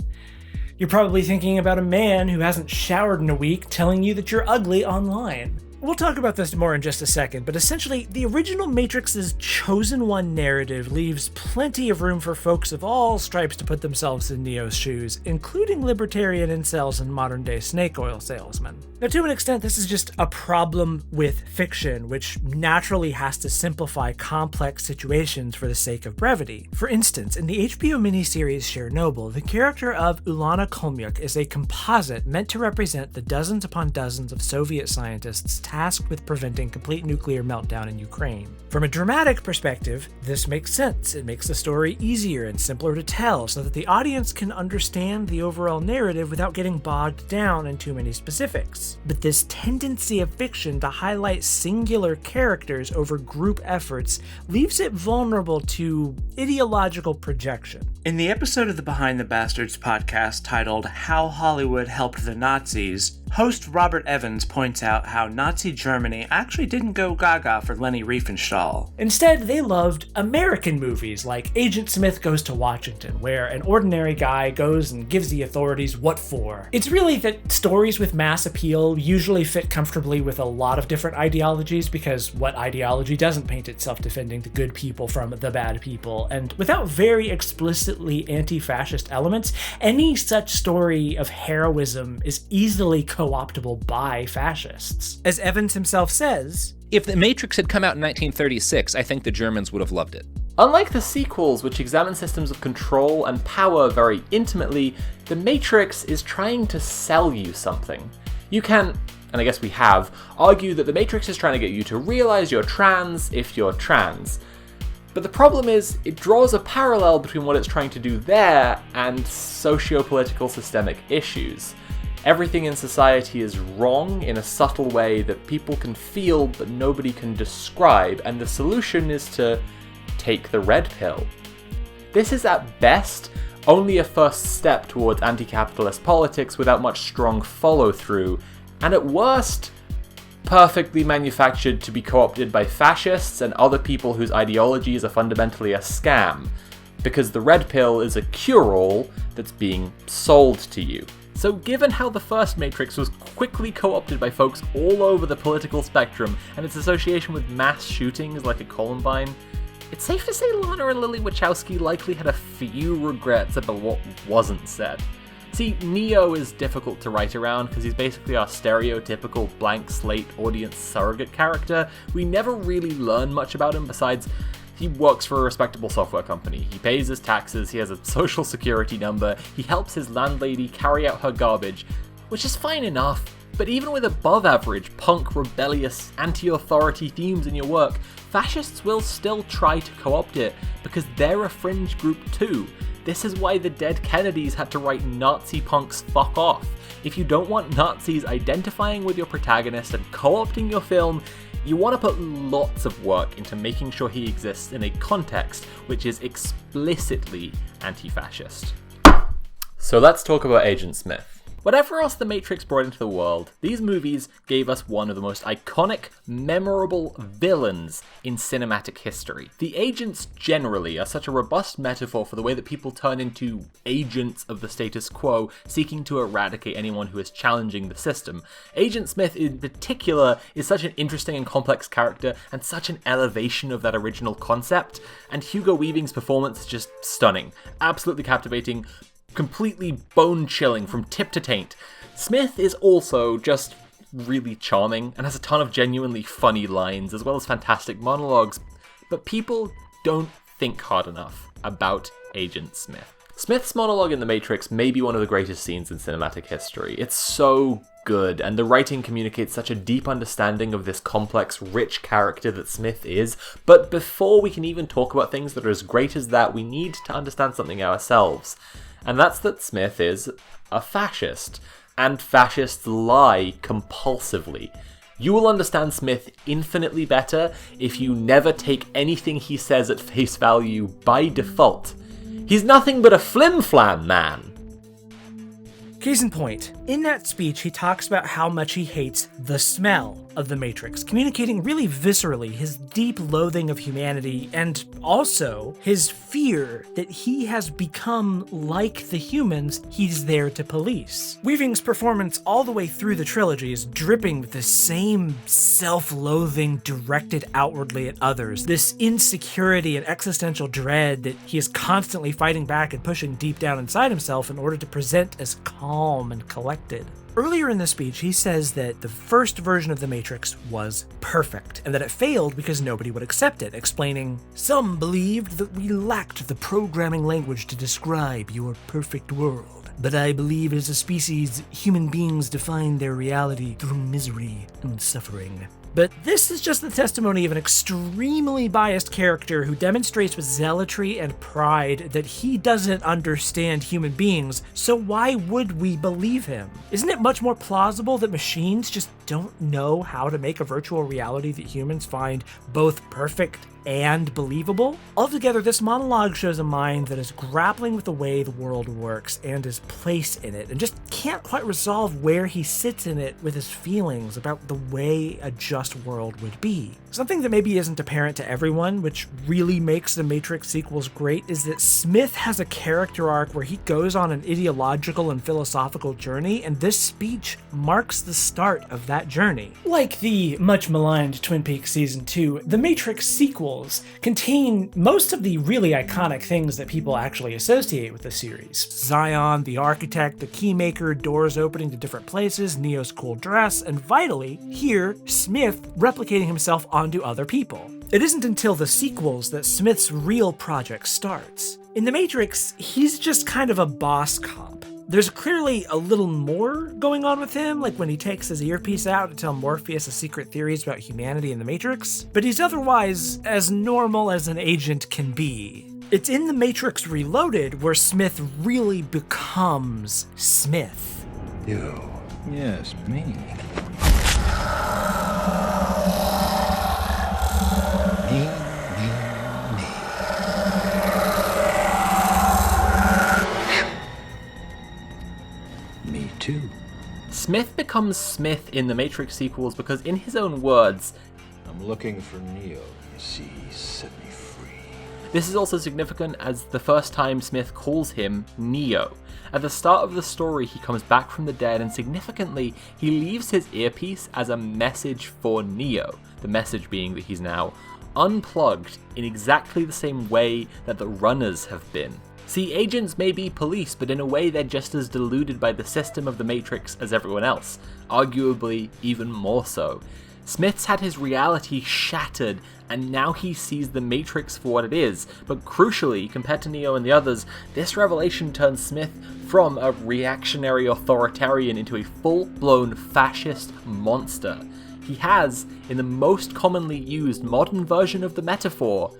You're probably thinking about a man who hasn't showered in a week telling you that you're ugly online. We'll talk about this more in just a second, but essentially, the original Matrix's Chosen One narrative leaves plenty of room for folks of all stripes to put themselves in Neo's shoes, including libertarian incels and modern-day snake oil salesmen. Now, to an extent, this is just a problem with fiction, which naturally has to simplify complex situations for the sake of brevity. For instance, in the HBO miniseries Chernobyl, the character of Ulana Kulmyuk is a composite meant to represent the dozens upon dozens of Soviet scientists tasked with preventing complete nuclear meltdown in Ukraine. From a dramatic perspective, this makes sense. It makes the story easier and simpler to tell so that the audience can understand the overall narrative without getting bogged down in too many specifics. But this tendency of fiction to highlight singular characters over group efforts leaves it vulnerable to ideological projection. In the episode of the Behind the Bastards podcast titled How Hollywood Helped the Nazis, host Robert Evans points out how Nazi Germany actually didn't go gaga for Leni Riefenstahl. Instead, they loved American movies like Agent Smith Goes to Washington, where an ordinary guy goes and gives the authorities what for. It's really that stories with mass appeal usually fit comfortably with a lot of different ideologies, because what ideology doesn't paint itself defending the good people from the bad people? And without very explicitly anti-fascist elements, any such story of heroism is easily co-optable by fascists. As Evans himself says, if The Matrix had come out in 1936, I think the Germans would have loved it. Unlike the sequels, which examine systems of control and power very intimately, The Matrix is trying to sell you something. You can and I guess we have, argue that the Matrix is trying to get you to realize you're trans if you're trans. But the problem is, it draws a parallel between what it's trying to do there and socio-political systemic issues. Everything in society is wrong in a subtle way that people can feel but nobody can describe, and the solution is to take the red pill. This is at best only a first step towards anti-capitalist politics without much strong follow-through, and at worst, perfectly manufactured to be co-opted by fascists and other people whose ideologies are fundamentally a scam, because the red pill is a cure-all that's being sold to you. So given how the first Matrix was quickly co-opted by folks all over the political spectrum and its association with mass shootings like at Columbine, it's safe to say Lana and Lily Wachowski likely had a few regrets about what wasn't said. See, Neo is difficult to write around because he's basically our stereotypical blank slate audience surrogate character. We never really learn much about him besides he works for a respectable software company, he pays his taxes, he has a social security number, he helps his landlady carry out her garbage, which is fine enough, but even with above average, punk, rebellious, anti-authority themes in your work, fascists will still try to co-opt it, because they're a fringe group too. This is why the dead Kennedys had to write Nazi punks fuck off. If you don't want Nazis identifying with your protagonist and co-opting your film, you want to put lots of work into making sure he exists in a context which is explicitly anti-fascist. So let's talk about Agent Smith. Whatever else The Matrix brought into the world, these movies gave us one of the most iconic, memorable villains in cinematic history. The agents generally are such a robust metaphor for the way that people turn into agents of the status quo, seeking to eradicate anyone who is challenging the system. Agent Smith in particular is such an interesting and complex character, and such an elevation of that original concept, and Hugo Weaving's performance is just stunning, absolutely captivating, completely bone-chilling from tip to taint. Smith is also just really charming and has a ton of genuinely funny lines as well as fantastic monologues, but people don't think hard enough about Agent Smith. Smith's monologue in The Matrix may be one of the greatest scenes in cinematic history. It's so good, and the writing communicates such a deep understanding of this complex, rich character that Smith is, but before we can even talk about things that are as great as that, we need to understand something ourselves. And that's that Smith is a fascist, and fascists lie compulsively. You will understand Smith infinitely better if you never take anything he says at face value by default. He's nothing but a flim-flam man. Case in point, in that speech he talks about how much he hates the smell of the Matrix, communicating really viscerally his deep loathing of humanity and also his fear that he has become like the humans he's there to police. Weaving's performance all the way through the trilogy is dripping with the same self-loathing directed outwardly at others, this insecurity and existential dread that he is constantly fighting back and pushing deep down inside himself in order to present as calm and collected. Earlier in the speech, he says that the first version of the Matrix was perfect, and that it failed because nobody would accept it, explaining, "Some believed that we lacked the programming language to describe your perfect world. But I believe as a species, human beings define their reality through misery and suffering." But this is just the testimony of an extremely biased character who demonstrates with zealotry and pride that he doesn't understand human beings, so why would we believe him? Isn't it much more plausible that machines just don't know how to make a virtual reality that humans find both perfect and believable? Altogether, this monologue shows a mind that is grappling with the way the world works and his place in it, and just can't quite resolve where he sits in it with his feelings about the way a just world would be. Something that maybe isn't apparent to everyone, which really makes the Matrix sequels great, is that Smith has a character arc where he goes on an ideological and philosophical journey, and this speech marks the start of that journey. Like the much maligned Twin Peaks Season 2, the Matrix sequels contain most of the really iconic things that people actually associate with the series. Zion, the architect, the keymaker, doors opening to different places, Neo's cool dress, and vitally, here, Smith replicating himself onto other people. It isn't until the sequels that Smith's real project starts. In The Matrix, he's just kind of a boss cop. There's clearly a little more going on with him, like when he takes his earpiece out to tell Morpheus his secret theories about humanity in the Matrix, but he's otherwise as normal as an agent can be. It's in The Matrix Reloaded where Smith really becomes Smith. You. Yes, me. Me too. Smith becomes Smith in the Matrix sequels because, in his own words, I'm looking for Neo. You see, he set me free. This is also significant as the first time Smith calls him Neo. At the start of the story, he comes back from the dead, and significantly, he leaves his earpiece as a message for Neo, the message being that he's now unplugged in exactly the same way that the runners have been. See, agents may be police, but in a way they're just as deluded by the system of the Matrix as everyone else, arguably even more so. Smith's had his reality shattered, and now he sees the Matrix for what it is, but crucially, compared to Neo and the others, this revelation turns Smith from a reactionary authoritarian into a full-blown fascist monster. He has, in the most commonly used modern version of the metaphor,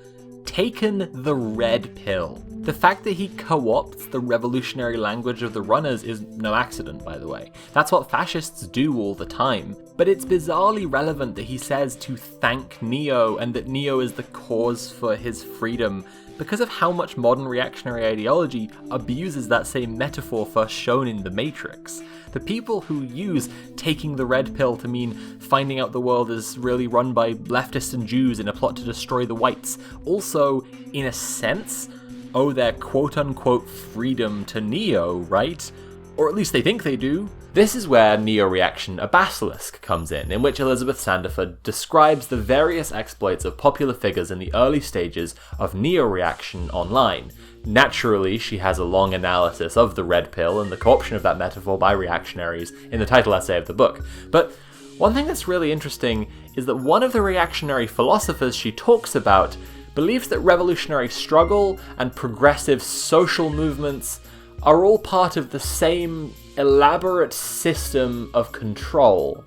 taken the red pill. The fact that he co-opts the revolutionary language of the runners is no accident, by the way. That's what fascists do all the time. But it's bizarrely relevant that he says to thank Neo and that Neo is the cause for his freedom because of how much modern reactionary ideology abuses that same metaphor first shown in The Matrix. The people who use taking the red pill to mean finding out the world is really run by leftists and Jews in a plot to destroy the whites also, in a sense, owe their quote-unquote freedom to Neo, right? Or at least they think they do. This is where Neo-Reaction A Basilisk comes in which Elizabeth Sandiford describes the various exploits of popular figures in the early stages of Neo-Reaction online. Naturally, she has a long analysis of the red pill and the co-option of that metaphor by reactionaries in the title essay of the book. But one thing that's really interesting is that one of the reactionary philosophers she talks about believes that revolutionary struggle and progressive social movements are all part of the same elaborate system of control.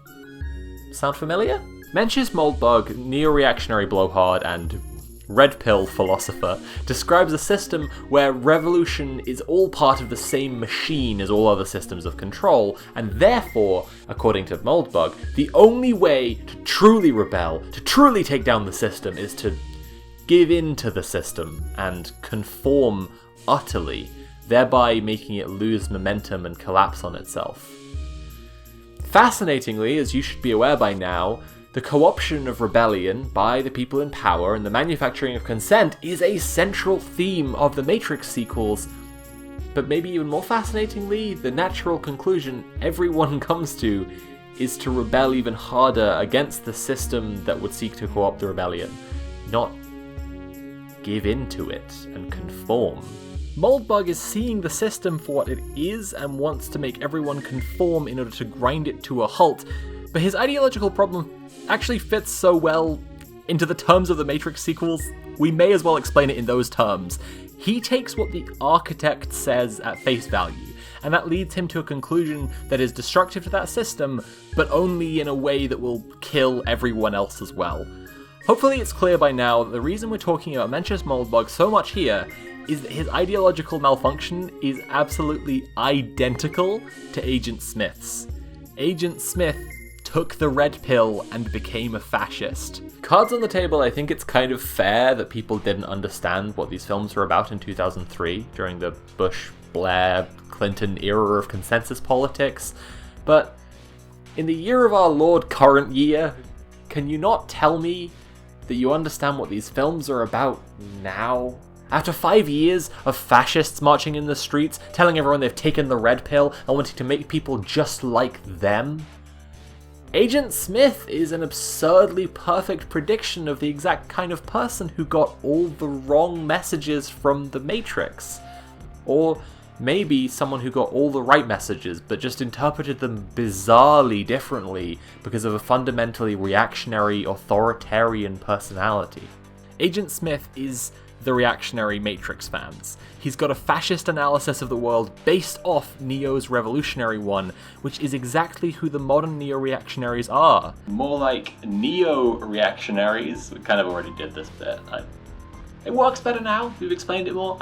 Sound familiar? Mencius Moldbug, neo-reactionary blowhard and red pill philosopher, describes a system where revolution is all part of the same machine as all other systems of control, and therefore, according to Moldbug, the only way to truly rebel, to truly take down the system, is to give in to the system and conform utterly, thereby making it lose momentum and collapse on itself. Fascinatingly, as you should be aware by now, the co-option of rebellion by the people in power and the manufacturing of consent is a central theme of the Matrix sequels, but maybe even more fascinatingly, the natural conclusion everyone comes to is to rebel even harder against the system that would seek to co-opt the rebellion, not give in to it and conform. Moldbug is seeing the system for what it is and wants to make everyone conform in order to grind it to a halt, but his ideological problem actually fits so well into the terms of the Matrix sequels, we may as well explain it in those terms. He takes what the architect says at face value, and that leads him to a conclusion that is destructive to that system, but only in a way that will kill everyone else as well. Hopefully it's clear by now that the reason we're talking about Mencius Moldbug so much here is that his ideological malfunction is absolutely identical to Agent Smith's. Agent Smith took the red pill and became a fascist. Cards on the table, I think it's kind of fair that people didn't understand what these films were about in 2003, during the Bush, Blair, Clinton era of consensus politics, but in the year of our Lord current year, can you not tell me that you understand what these films are about now? After 5 years of fascists marching in the streets, telling everyone they've taken the red pill and wanting to make people just like them? Agent Smith is an absurdly perfect prediction of the exact kind of person who got all the wrong messages from the Matrix. Or maybe someone who got all the right messages, but just interpreted them bizarrely differently because of a fundamentally reactionary, authoritarian personality. Agent Smith is the reactionary Matrix fans. He's got a fascist analysis of the world based off Neo's revolutionary one, which is exactly who the modern neo-reactionaries are. More like neo-reactionaries. We kind of already did this bit. It works better now. We've explained it more.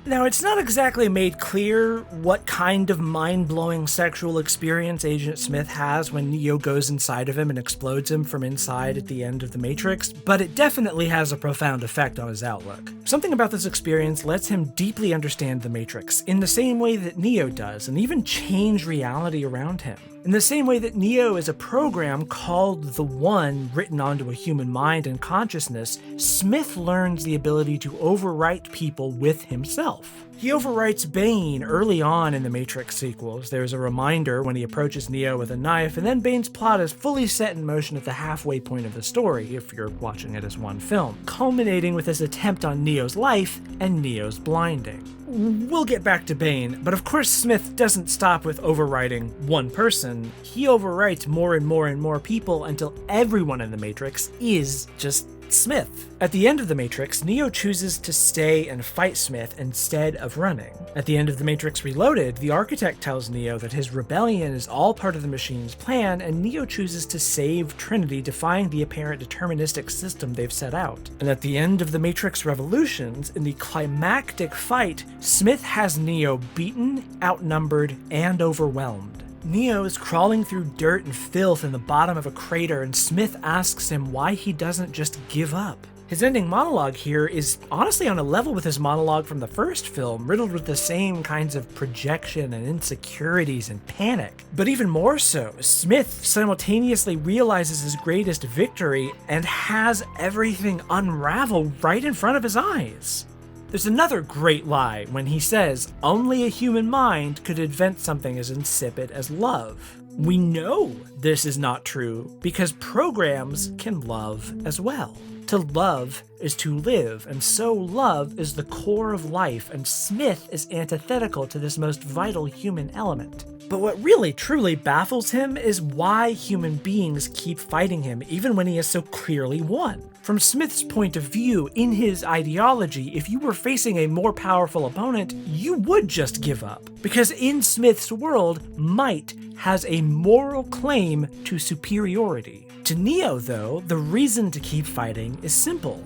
Now, it's not exactly made clear what kind of mind-blowing sexual experience Agent Smith has when Neo goes inside of him and explodes him from inside at the end of The Matrix, but it definitely has a profound effect on his outlook. Something about this experience lets him deeply understand The Matrix in the same way that Neo does, and even change reality around him. In the same way that Neo is a program called the One written onto a human mind and consciousness, Smith learns the ability to overwrite people with himself. He overwrites Bane early on in the Matrix sequels. There's a reminder when he approaches Neo with a knife, and then Bane's plot is fully set in motion at the halfway point of the story, if you're watching it as one film, culminating with his attempt on Neo's life and Neo's blinding. We'll get back to Bane, but of course Smith doesn't stop with overwriting one person. He overwrites more and more and more people until everyone in the Matrix is just Smith. At the end of The Matrix, Neo chooses to stay and fight Smith instead of running. At the end of The Matrix Reloaded, the architect tells Neo that his rebellion is all part of the machine's plan, and Neo chooses to save Trinity, defying the apparent deterministic system they've set out. And at the end of The Matrix Revolutions, in the climactic fight, Smith has Neo beaten, outnumbered, and overwhelmed. Neo is crawling through dirt and filth in the bottom of a crater, and Smith asks him why he doesn't just give up. His ending monologue here is honestly on a level with his monologue from the first film, riddled with the same kinds of projection and insecurities and panic. But even more so, Smith simultaneously realizes his greatest victory and has everything unravel right in front of his eyes. There's another great lie when he says only a human mind could invent something as insipid as love. We know this is not true because programs can love as well. To love is to live, and so love is the core of life, and Smith is antithetical to this most vital human element. But what really truly baffles him is why human beings keep fighting him even when he has so clearly won. From Smith's point of view, in his ideology, if you were facing a more powerful opponent, you would just give up. Because in Smith's world, might has a moral claim to superiority. To Neo, though, the reason to keep fighting is simple.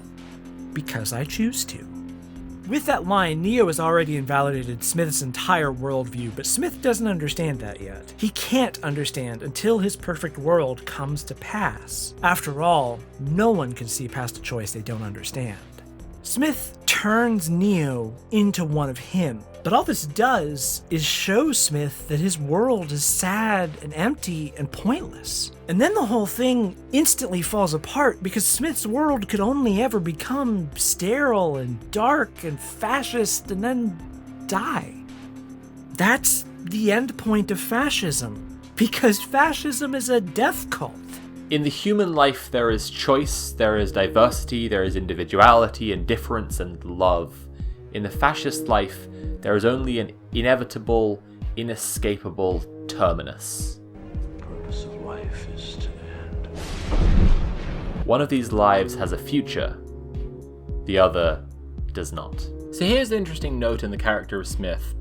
Because I choose to. With that line, Neo has already invalidated Smith's entire worldview, but Smith doesn't understand that yet. He can't understand until his perfect world comes to pass. After all, no one can see past a choice they don't understand. Smith turns Neo into one of him, but all this does is show Smith that his world is sad and empty and pointless. And then the whole thing instantly falls apart because Smith's world could only ever become sterile and dark and fascist and then die. That's the end point of fascism, because fascism is a death cult. In the human life, there is choice, there is diversity, there is individuality and difference and love. In the fascist life, there is only an inevitable, inescapable terminus. The purpose of life is to end. One of these lives has a future, the other does not. So here's the interesting note in the character of Smith.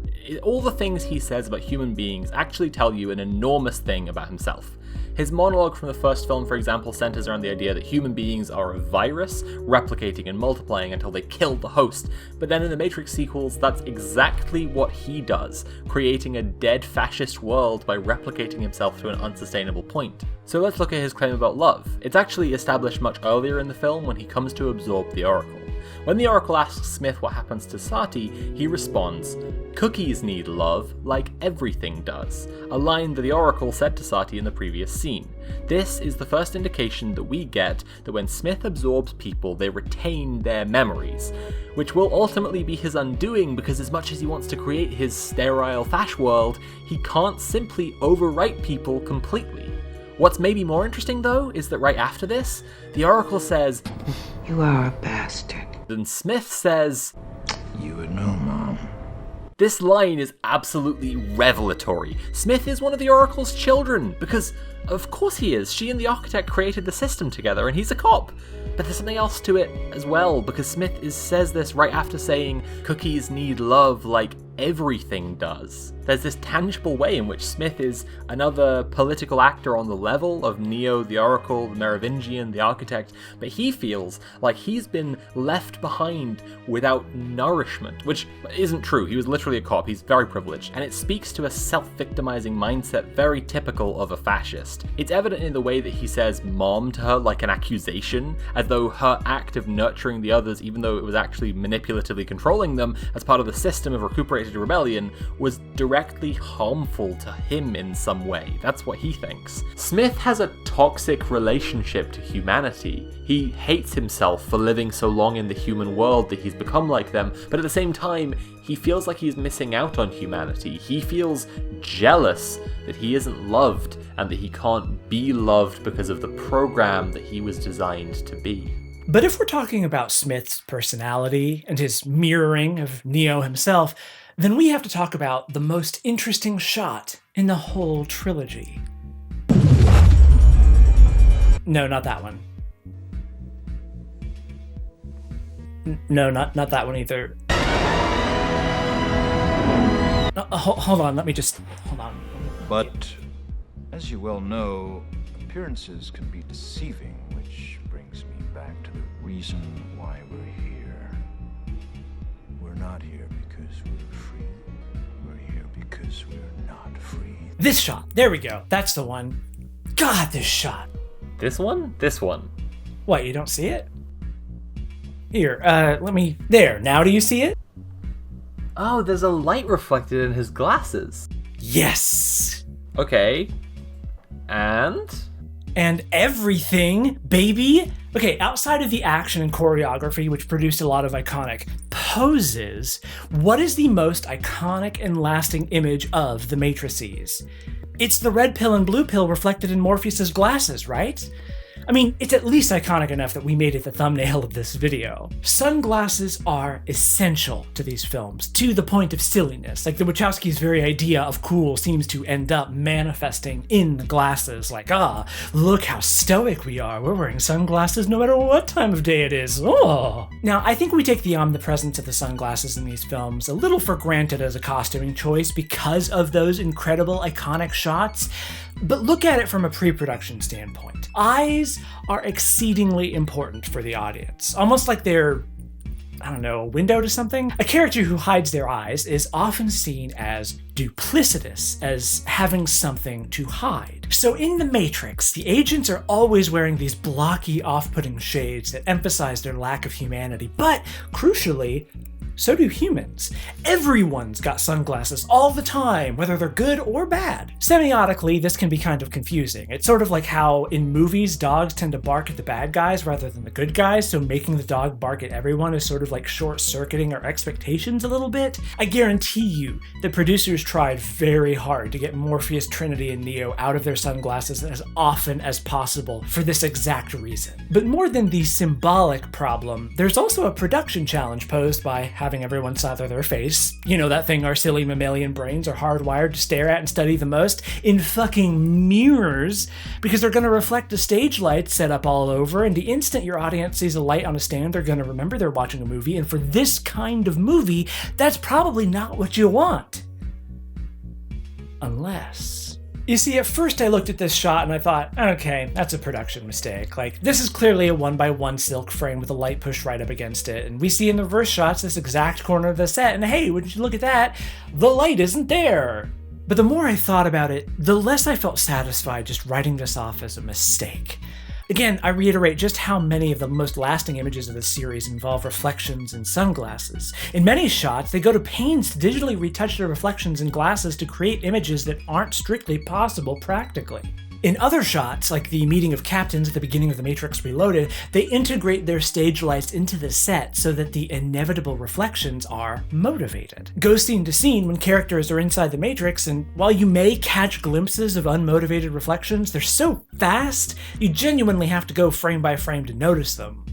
All the things he says about human beings actually tell you an enormous thing about himself. His monologue from the first film, for example, centers around the idea that human beings are a virus, replicating and multiplying until they kill the host. But then in the Matrix sequels, that's exactly what he does, creating a dead fascist world by replicating himself to an unsustainable point. So let's look at his claim about love. It's actually established much earlier in the film when he comes to absorb the Oracle. When the Oracle asks Smith what happens to Sati, he responds, "Cookies need love like everything does," a line that the Oracle said to Sati in the previous scene. This is the first indication that we get that when Smith absorbs people, they retain their memories, which will ultimately be his undoing because as much as he wants to create his sterile fash world, he can't simply overwrite people completely. What's maybe more interesting though is that right after this, the Oracle says, "You are a bastard." And Smith says, "You would know, Mom." This line is absolutely revelatory. Smith is one of the Oracle's children, because of course he is. She and the architect created the system together, and he's a cop. But there's something else to it as well, because Smith says this right after saying cookies need love like everything does. There's this tangible way in which Smith is another political actor on the level of Neo, the Oracle, the Merovingian, the architect, but he feels like he's been left behind without nourishment, which isn't true. He was literally a cop. He's very privileged, and it speaks to a self-victimizing mindset very typical of a fascist. It's evident in the way that he says mom to her like an accusation, as though her act of nurturing the others, even though it was actually manipulatively controlling them as part of the system of recuperated rebellion, was directly harmful to him in some way. That's what he thinks. Smith has a toxic relationship to humanity. He hates himself for living so long in the human world that he's become like them, but at the same time, he feels like he's missing out on humanity. He feels jealous that he isn't loved and that he can't be loved because of the program that he was designed to be. But if we're talking about Smith's personality and his mirroring of Neo himself, then we have to talk about the most interesting shot in the whole trilogy. No, not that one. No, not that one either. Hold on, hold on. But, as you well know, appearances can be deceiving, which brings me back to the reason why we're here. We're not here because we're free. We're here because we're not free. This shot, there we go. That's the one. God, this shot. This one? This one. What, you don't see it? Here, there, now do you see it? Oh, there's a light reflected in his glasses. Yes! Okay. And everything, baby! Okay, outside of the action and choreography, which produced a lot of iconic poses, what is the most iconic and lasting image of the Matrices? It's the red pill and blue pill reflected in Morpheus's glasses, right? I mean, it's at least iconic enough that we made it the thumbnail of this video. Sunglasses are essential to these films, to the point of silliness. Like, the Wachowskis' very idea of cool seems to end up manifesting in the glasses. Like, look how stoic we are. We're wearing sunglasses no matter what time of day it is. Oh. Now, I think we take the omnipresence of the sunglasses in these films a little for granted as a costuming choice because of those incredible, iconic shots. But look at it from a pre-production standpoint. Eyes are exceedingly important for the audience, almost like they're, a window to something. A character who hides their eyes is often seen as duplicitous, as having something to hide. So in The Matrix, the agents are always wearing these blocky, off-putting shades that emphasize their lack of humanity, but crucially, so do humans. Everyone's got sunglasses all the time, whether they're good or bad. Semiotically, this can be kind of confusing. It's sort of like how in movies, dogs tend to bark at the bad guys rather than the good guys, so making the dog bark at everyone is sort of like short-circuiting our expectations a little bit. I guarantee you, the producers tried very hard to get Morpheus, Trinity, and Neo out of their sunglasses as often as possible for this exact reason. But more than the symbolic problem, there's also a production challenge posed by having everyone slather their face. You know that thing our silly mammalian brains are hardwired to stare at and study the most? In fucking mirrors, because they're gonna reflect the stage lights set up all over, and the instant your audience sees a light on a stand, they're gonna remember they're watching a movie, and for this kind of movie, that's probably not what you want. Unless... You see, at first I looked at this shot and I thought, okay, that's a production mistake. Like, this is clearly a 1x1 silk frame with a light pushed right up against it. And we see in the reverse shots this exact corner of the set, and hey, would you look at that? The light isn't there. But the more I thought about it, the less I felt satisfied just writing this off as a mistake. Again, I reiterate just how many of the most lasting images of this series involve reflections in sunglasses. In many shots, they go to pains to digitally retouch their reflections in glasses to create images that aren't strictly possible practically. In other shots, like the meeting of captains at the beginning of The Matrix Reloaded, they integrate their stage lights into the set so that the inevitable reflections are motivated. Go scene to scene when characters are inside the Matrix, and while you may catch glimpses of unmotivated reflections, they're so fast, you genuinely have to go frame by frame to notice them.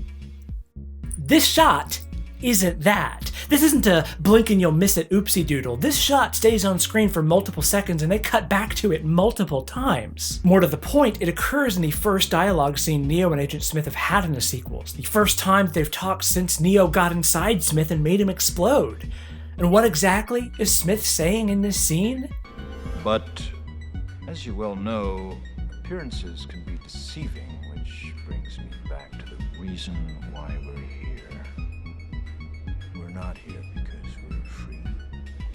This shot isn't that. This isn't a blink and you'll miss it oopsie doodle. This shot stays on screen for multiple seconds and they cut back to it multiple times. More to the point, it occurs in the first dialogue scene Neo and Agent Smith have had in the sequels, the first time they've talked since Neo got inside Smith and made him explode. And what exactly is Smith saying in this scene? But, as you well know, appearances can be deceiving, which brings me back to the reason why we're here. We're not here because we're free.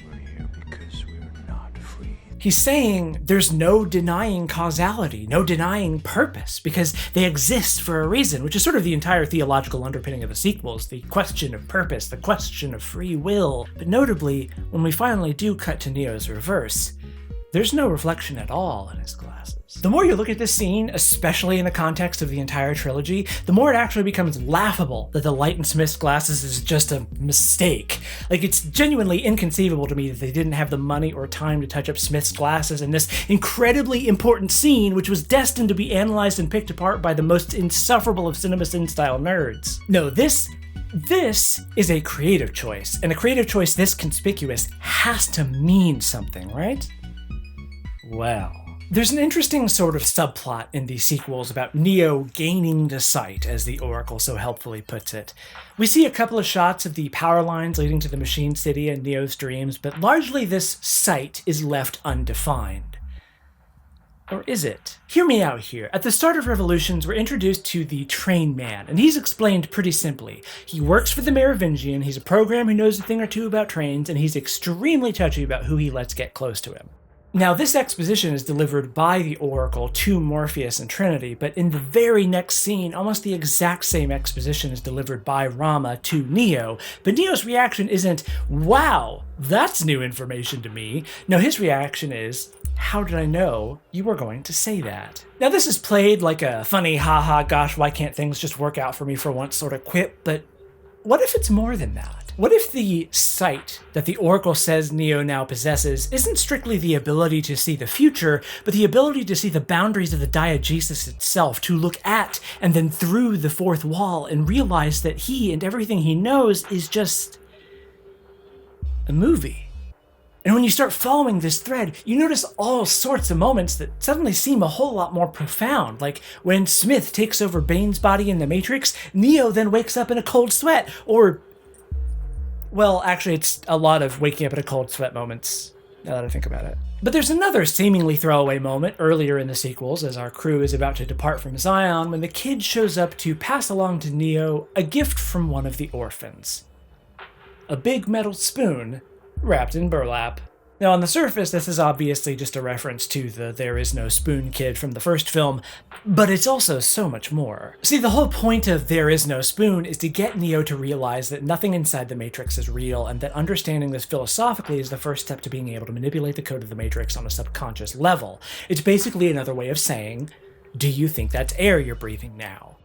We're here because we're not free. He's saying there's no denying causality, no denying purpose, because they exist for a reason, which is sort of the entire theological underpinning of the sequels, the question of purpose, the question of free will. But notably, when we finally do cut to Neo's reverse, there's no reflection at all in his glasses. The more you look at this scene, especially in the context of the entire trilogy, the more it actually becomes laughable that the light in Smith's glasses is just a mistake. Like, it's genuinely inconceivable to me that they didn't have the money or time to touch up Smith's glasses in this incredibly important scene, which was destined to be analyzed and picked apart by the most insufferable of CinemaSin-style nerds. No, this is a creative choice, and a creative choice this conspicuous has to mean something, right? Well, there's an interesting sort of subplot in the sequels about Neo gaining the sight, as the Oracle so helpfully puts it. We see a couple of shots of the power lines leading to the Machine City and Neo's dreams, but largely this sight is left undefined. Or is it? Hear me out here. At the start of Revolutions, we're introduced to the Train Man, and he's explained pretty simply. He works for the Merovingian, he's a program who knows a thing or two about trains, and he's extremely touchy about who he lets get close to him. Now, this exposition is delivered by the Oracle to Morpheus and Trinity, but in the very next scene, almost the exact same exposition is delivered by Rama to Neo, but Neo's reaction isn't, wow, that's new information to me. No, his reaction is, how did I know you were going to say that? Now, this is played like a funny, haha, gosh, why can't things just work out for me for once sort of quip, but what if it's more than that? What if the sight that the Oracle says Neo now possesses isn't strictly the ability to see the future, but the ability to see the boundaries of the diegesis itself, to look at and then through the fourth wall and realize that he and everything he knows is just a movie? And when you start following this thread, you notice all sorts of moments that suddenly seem a whole lot more profound, like when Smith takes over Bane's body in the Matrix, Neo then wakes up in a cold sweat, or well, actually, it's a lot of waking up in a cold sweat moments, now that I think about it. But there's another seemingly throwaway moment earlier in the sequels as our crew is about to depart from Zion when the kid shows up to pass along to Neo a gift from one of the orphans. A big metal spoon wrapped in burlap. Now, on the surface, this is obviously just a reference to the There Is No Spoon kid from the first film, but it's also so much more. See, the whole point of There Is No Spoon is to get Neo to realize that nothing inside the Matrix is real, and that understanding this philosophically is the first step to being able to manipulate the code of the Matrix on a subconscious level. It's basically another way of saying, do you think that's air you're breathing now?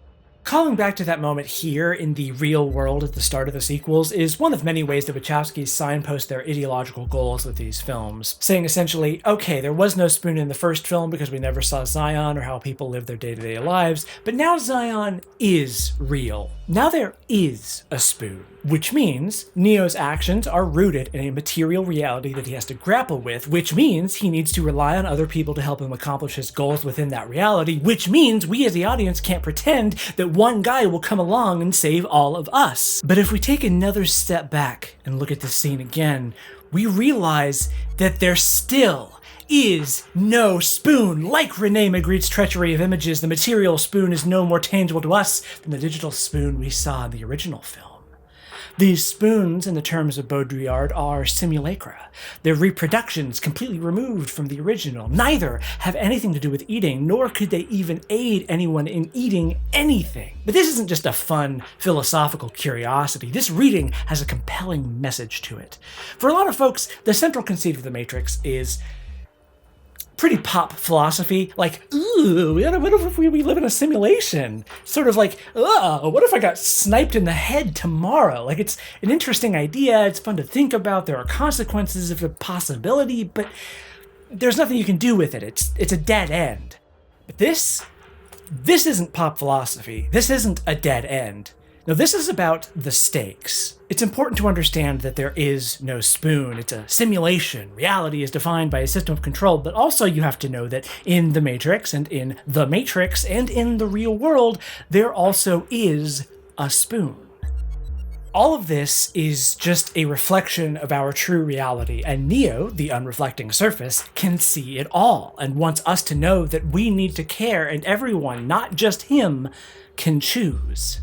Calling back to that moment here in the real world at the start of the sequels is one of many ways the Wachowskis signpost their ideological goals with these films, saying essentially, okay, there was no spoon in the first film because we never saw Zion or how people live their day-to-day lives, but now Zion is real. Now there is a spoon, which means Neo's actions are rooted in a material reality that he has to grapple with, which means he needs to rely on other people to help him accomplish his goals within that reality, which means we as the audience can't pretend that one guy will come along and save all of us. But if we take another step back and look at this scene again, we realize that there still is no spoon. Like Rene Magritte's treachery of images, the material spoon is no more tangible to us than the digital spoon we saw in the original film. These spoons, in the terms of Baudrillard, are simulacra. They're reproductions completely removed from the original. Neither have anything to do with eating, nor could they even aid anyone in eating anything. But this isn't just a fun philosophical curiosity. This reading has a compelling message to it. For a lot of folks, the central conceit of The Matrix is pretty pop philosophy, like, ooh, what if we live in a simulation? Sort of like, what if I got sniped in the head tomorrow? Like, it's an interesting idea, it's fun to think about, there are consequences of the possibility, but there's nothing you can do with it, it's a dead end. But this isn't pop philosophy, this isn't a dead end. Now, this is about the stakes. It's important to understand that there is no spoon. It's a simulation. Reality is defined by a system of control, but also you have to know that in The Matrix and in The Matrix and in the real world, there also is a spoon. All of this is just a reflection of our true reality, and Neo, the unreflecting surface, can see it all and wants us to know that we need to care, and everyone, not just him, can choose.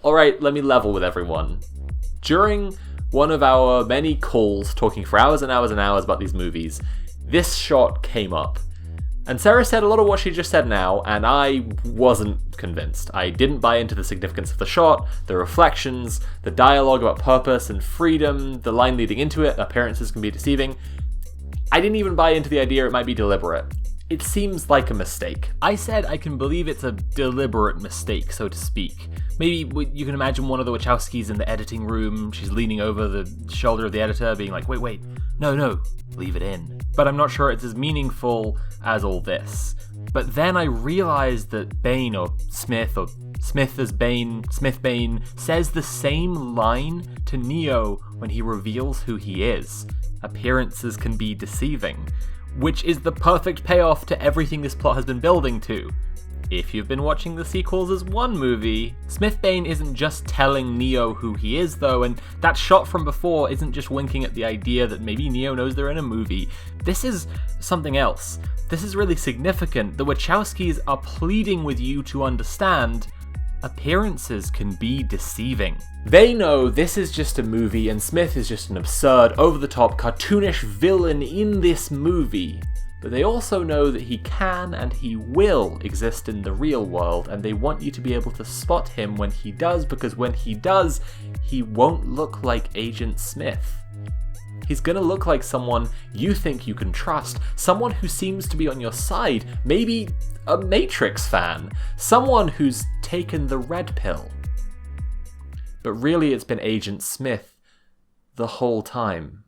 Alright, let me level with everyone. During one of our many calls talking for hours and hours and hours about these movies, this shot came up. And Sarah said a lot of what she just said now, and I wasn't convinced. I didn't buy into the significance of the shot, the reflections, the dialogue about purpose and freedom, the line leading into it, appearances can be deceiving. I didn't even buy into the idea it might be deliberate. It seems like a mistake. I said I can believe it's a deliberate mistake, so to speak. Maybe you can imagine one of the Wachowskis in the editing room, she's leaning over the shoulder of the editor being like, wait, no, leave it in. But I'm not sure it's as meaningful as all this. But then I realized that Bane, or Smith as Bane, Smith Bane, says the same line to Neo when he reveals who he is. Appearances can be deceiving. Which is the perfect payoff to everything this plot has been building to. If you've been watching the sequels as one movie, Smith Bane isn't just telling Neo who he is though, and that shot from before isn't just winking at the idea that maybe Neo knows they're in a movie. This is something else. This is really significant. The Wachowskis are pleading with you to understand appearances can be deceiving. They know this is just a movie and Smith is just an absurd, over-the-top, cartoonish villain in this movie, but they also know that he can and he will exist in the real world, and they want you to be able to spot him when he does, because when he does, he won't look like Agent Smith. He's gonna look like someone you think you can trust, someone who seems to be on your side, maybe a Matrix fan, someone who's taken the red pill. But really it's been Agent Smith the whole time.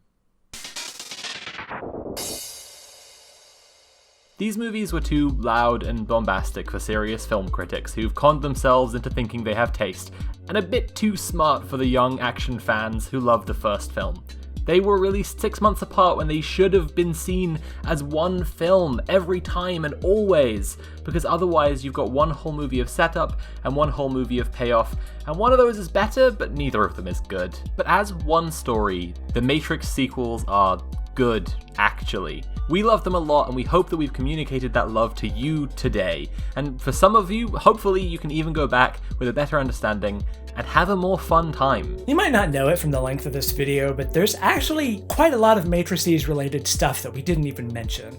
These movies were too loud and bombastic for serious film critics who've conned themselves into thinking they have taste, and a bit too smart for the young action fans who loved the first film. They were released 6 months apart when they should have been seen as one film every time and always, because otherwise you've got one whole movie of setup and one whole movie of payoff, and one of those is better, but neither of them is good. But as one story, the Matrix sequels are good, actually. We love them a lot, and we hope that we've communicated that love to you today. And for some of you, hopefully you can even go back with a better understanding and have a more fun time. You might not know it from the length of this video, but there's actually quite a lot of Matrices related stuff that we didn't even mention.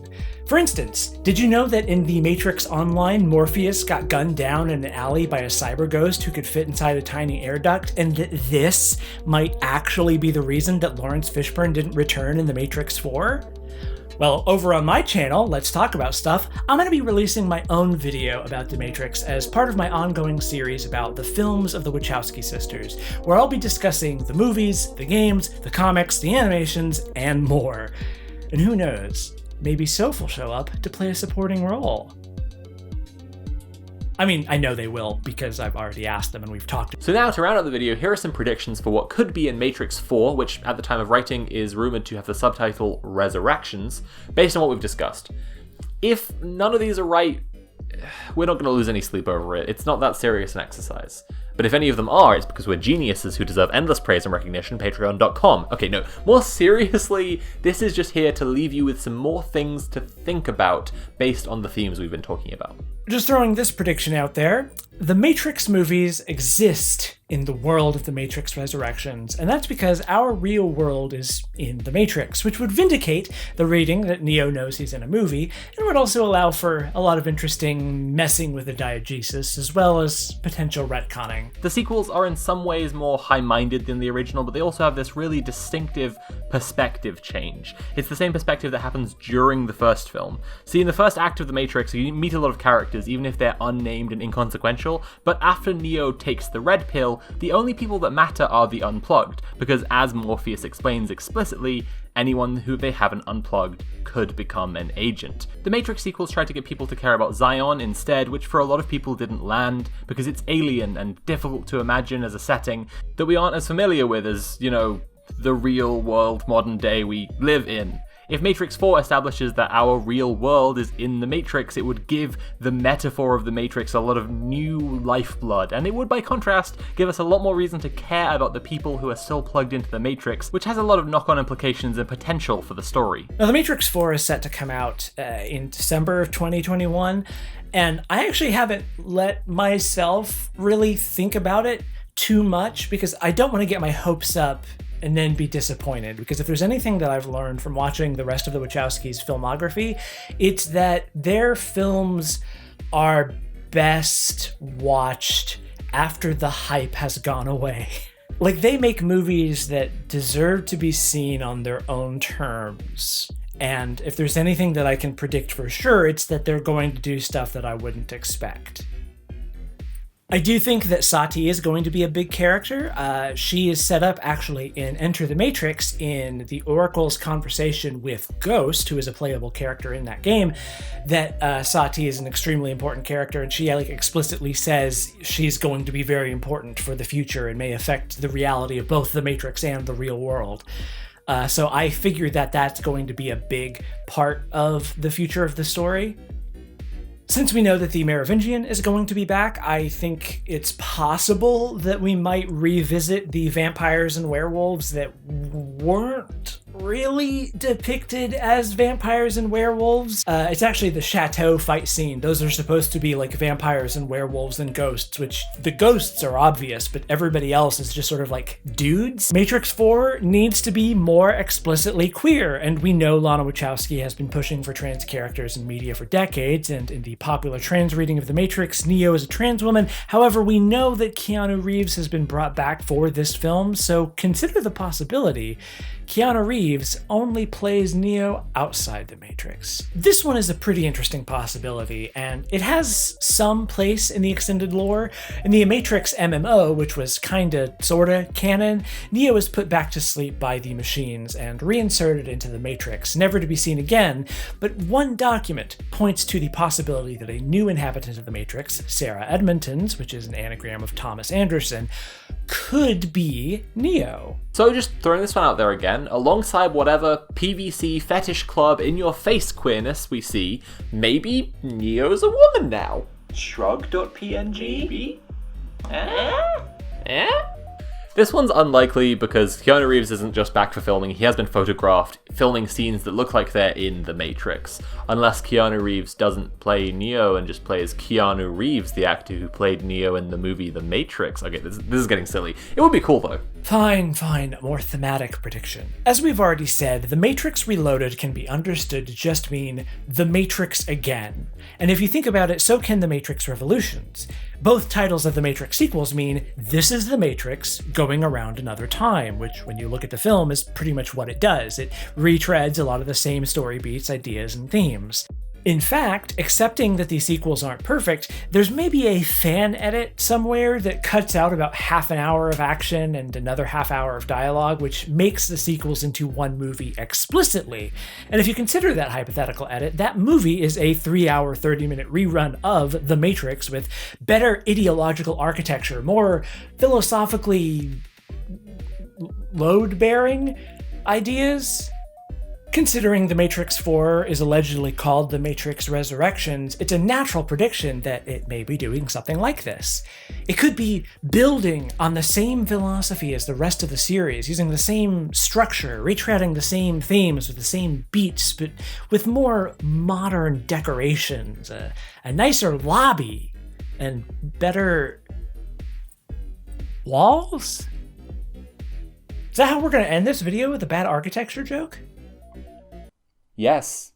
For instance, did you know that in The Matrix Online, Morpheus got gunned down in an alley by a cyber ghost who could fit inside a tiny air duct, and that this might actually be the reason that Lawrence Fishburne didn't return in The Matrix 4? Well, over on my channel, Let's Talk About Stuff, I'm going to be releasing my own video about The Matrix as part of my ongoing series about the films of the Wachowski sisters, where I'll be discussing the movies, the games, the comics, the animations, and more. And who knows, maybe Sophie will show up to play a supporting role. I mean, I know they will, because I've already asked them and we've talked. So now, to round out the video, here are some predictions for what could be in Matrix 4, which at the time of writing is rumored to have the subtitle Resurrections, based on what we've discussed. If none of these are right, we're not going to lose any sleep over it. It's not that serious an exercise. But if any of them are, it's because we're geniuses who deserve endless praise and recognition, patreon.com. Okay, no, more seriously, this is just here to leave you with some more things to think about based on the themes we've been talking about. Just throwing this prediction out there, the Matrix movies exist in the world of the Matrix Resurrections, and that's because our real world is in the Matrix, which would vindicate the reading that Neo knows he's in a movie, and would also allow for a lot of interesting messing with the diegesis, as well as potential retconning. The sequels are in some ways more high-minded than the original, but they also have this really distinctive perspective change. It's the same perspective that happens during the first film. See, in the first act of The Matrix, you meet a lot of characters, even if they're unnamed and inconsequential, but after Neo takes the red pill, well, the only people that matter are the unplugged, because as Morpheus explains explicitly, anyone who they haven't unplugged could become an agent. The Matrix sequels tried to get people to care about Zion instead, which for a lot of people didn't land, because it's alien and difficult to imagine as a setting that we aren't as familiar with as, the real world modern day we live in. If Matrix 4 establishes that our real world is in the Matrix, it would give the metaphor of the Matrix a lot of new lifeblood, and it would, by contrast, give us a lot more reason to care about the people who are still plugged into the Matrix, which has a lot of knock-on implications and potential for the story. Now, The Matrix 4 is set to come out in December of 2021, and I actually haven't let myself really think about it too much because I don't want to get my hopes up and then be disappointed, because if there's anything that I've learned from watching the rest of the Wachowskis' filmography, it's that their films are best watched after the hype has gone away. Like, they make movies that deserve to be seen on their own terms. And if there's anything that I can predict for sure, it's that they're going to do stuff that I wouldn't expect. I do think that Sati is going to be a big character. She is set up actually in Enter the Matrix in the Oracle's conversation with Ghost, who is a playable character in that game, that Sati is an extremely important character, and she explicitly says she's going to be very important for the future and may affect the reality of both the Matrix and the real world. So I figure that that's going to be a big part of the future of the story. Since we know that the Merovingian is going to be back, I think it's possible that we might revisit the vampires and werewolves that weren't really depicted as vampires and werewolves. It's actually the chateau fight scene. Those are supposed to be like vampires and werewolves and ghosts, which the ghosts are obvious, but everybody else is just sort of like dudes. Matrix 4 needs to be more explicitly queer, and we know Lana Wachowski has been pushing for trans characters in media for decades, and in the popular trans reading of The Matrix, Neo is a trans woman. However, we know that Keanu Reeves has been brought back for this film, so consider the possibility Keanu Reeves only plays Neo outside the Matrix. This one is a pretty interesting possibility, and it has some place in the extended lore. In the Matrix MMO, which was kinda, sorta canon, Neo is put back to sleep by the machines and reinserted into the Matrix, never to be seen again, but one document points to the possibility that a new inhabitant of the Matrix, Sarah Edmonton's, which is an anagram of Thomas Anderson, could be Neo. So just throwing this one out there again, alongside whatever PVC fetish club in your face queerness we see, maybe Neo's a woman now. Shrug.png? This one's unlikely because Keanu Reeves isn't just back for filming, he has been photographed filming scenes that look like they're in The Matrix. Unless Keanu Reeves doesn't play Neo and just plays Keanu Reeves, the actor who played Neo in the movie The Matrix. Okay, this is getting silly. It would be cool though. Fine, more thematic prediction. As we've already said, The Matrix Reloaded can be understood to just mean The Matrix Again. And if you think about it, so can The Matrix Revolutions. Both titles of the Matrix sequels mean this is the Matrix going around another time, which when you look at the film is pretty much what it does. It retreads a lot of the same story beats, ideas, and themes. In fact, accepting that these sequels aren't perfect, there's maybe a fan edit somewhere that cuts out about half an hour of action and another half hour of dialogue, which makes the sequels into one movie explicitly. And if you consider that hypothetical edit, that movie is a 3-hour, 30-minute rerun of The Matrix with better ideological architecture, more philosophically load-bearing ideas. Considering The Matrix 4 is allegedly called The Matrix Resurrections, it's a natural prediction that it may be doing something like this. It could be building on the same philosophy as the rest of the series, using the same structure, retreading the same themes with the same beats, but with more modern decorations, a nicer lobby, and better walls? Is that how we're going to end this video, with a bad architecture joke? Yes.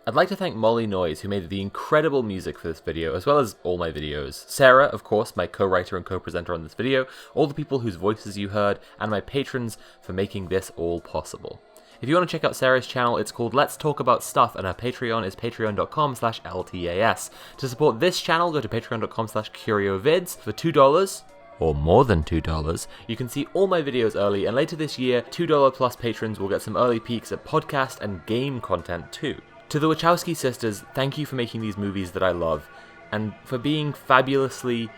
I'd like to thank Molly Noyes, who made the incredible music for this video, as well as all my videos. Sarah, of course, my co-writer and co-presenter on this video, all the people whose voices you heard, and my patrons for making this all possible. If you want to check out Sarah's channel, it's called Let's Talk About Stuff, and her Patreon is patreon.com/LTAS. To support this channel, go to patreon.com/CurioVids. For $2, or more than $2, you can see all my videos early, and later this year, $2 plus patrons will get some early peeks at podcast and game content too. To the Wachowski sisters, thank you for making these movies that I love, and for being fabulously,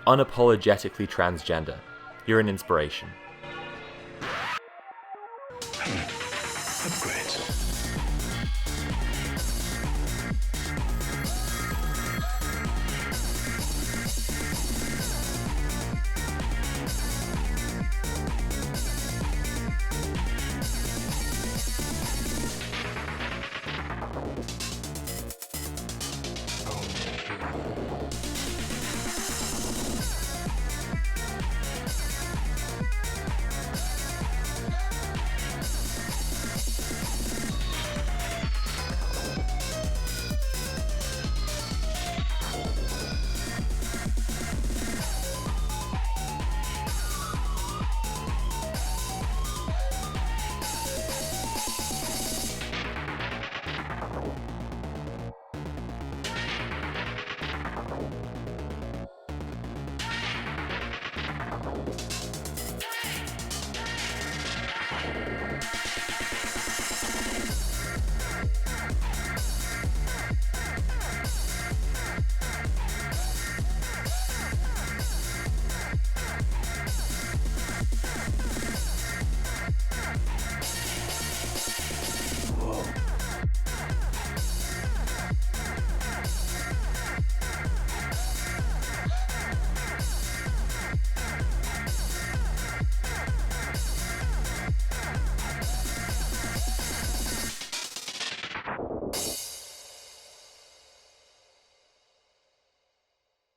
unapologetically transgender. You're an inspiration. Upgrade.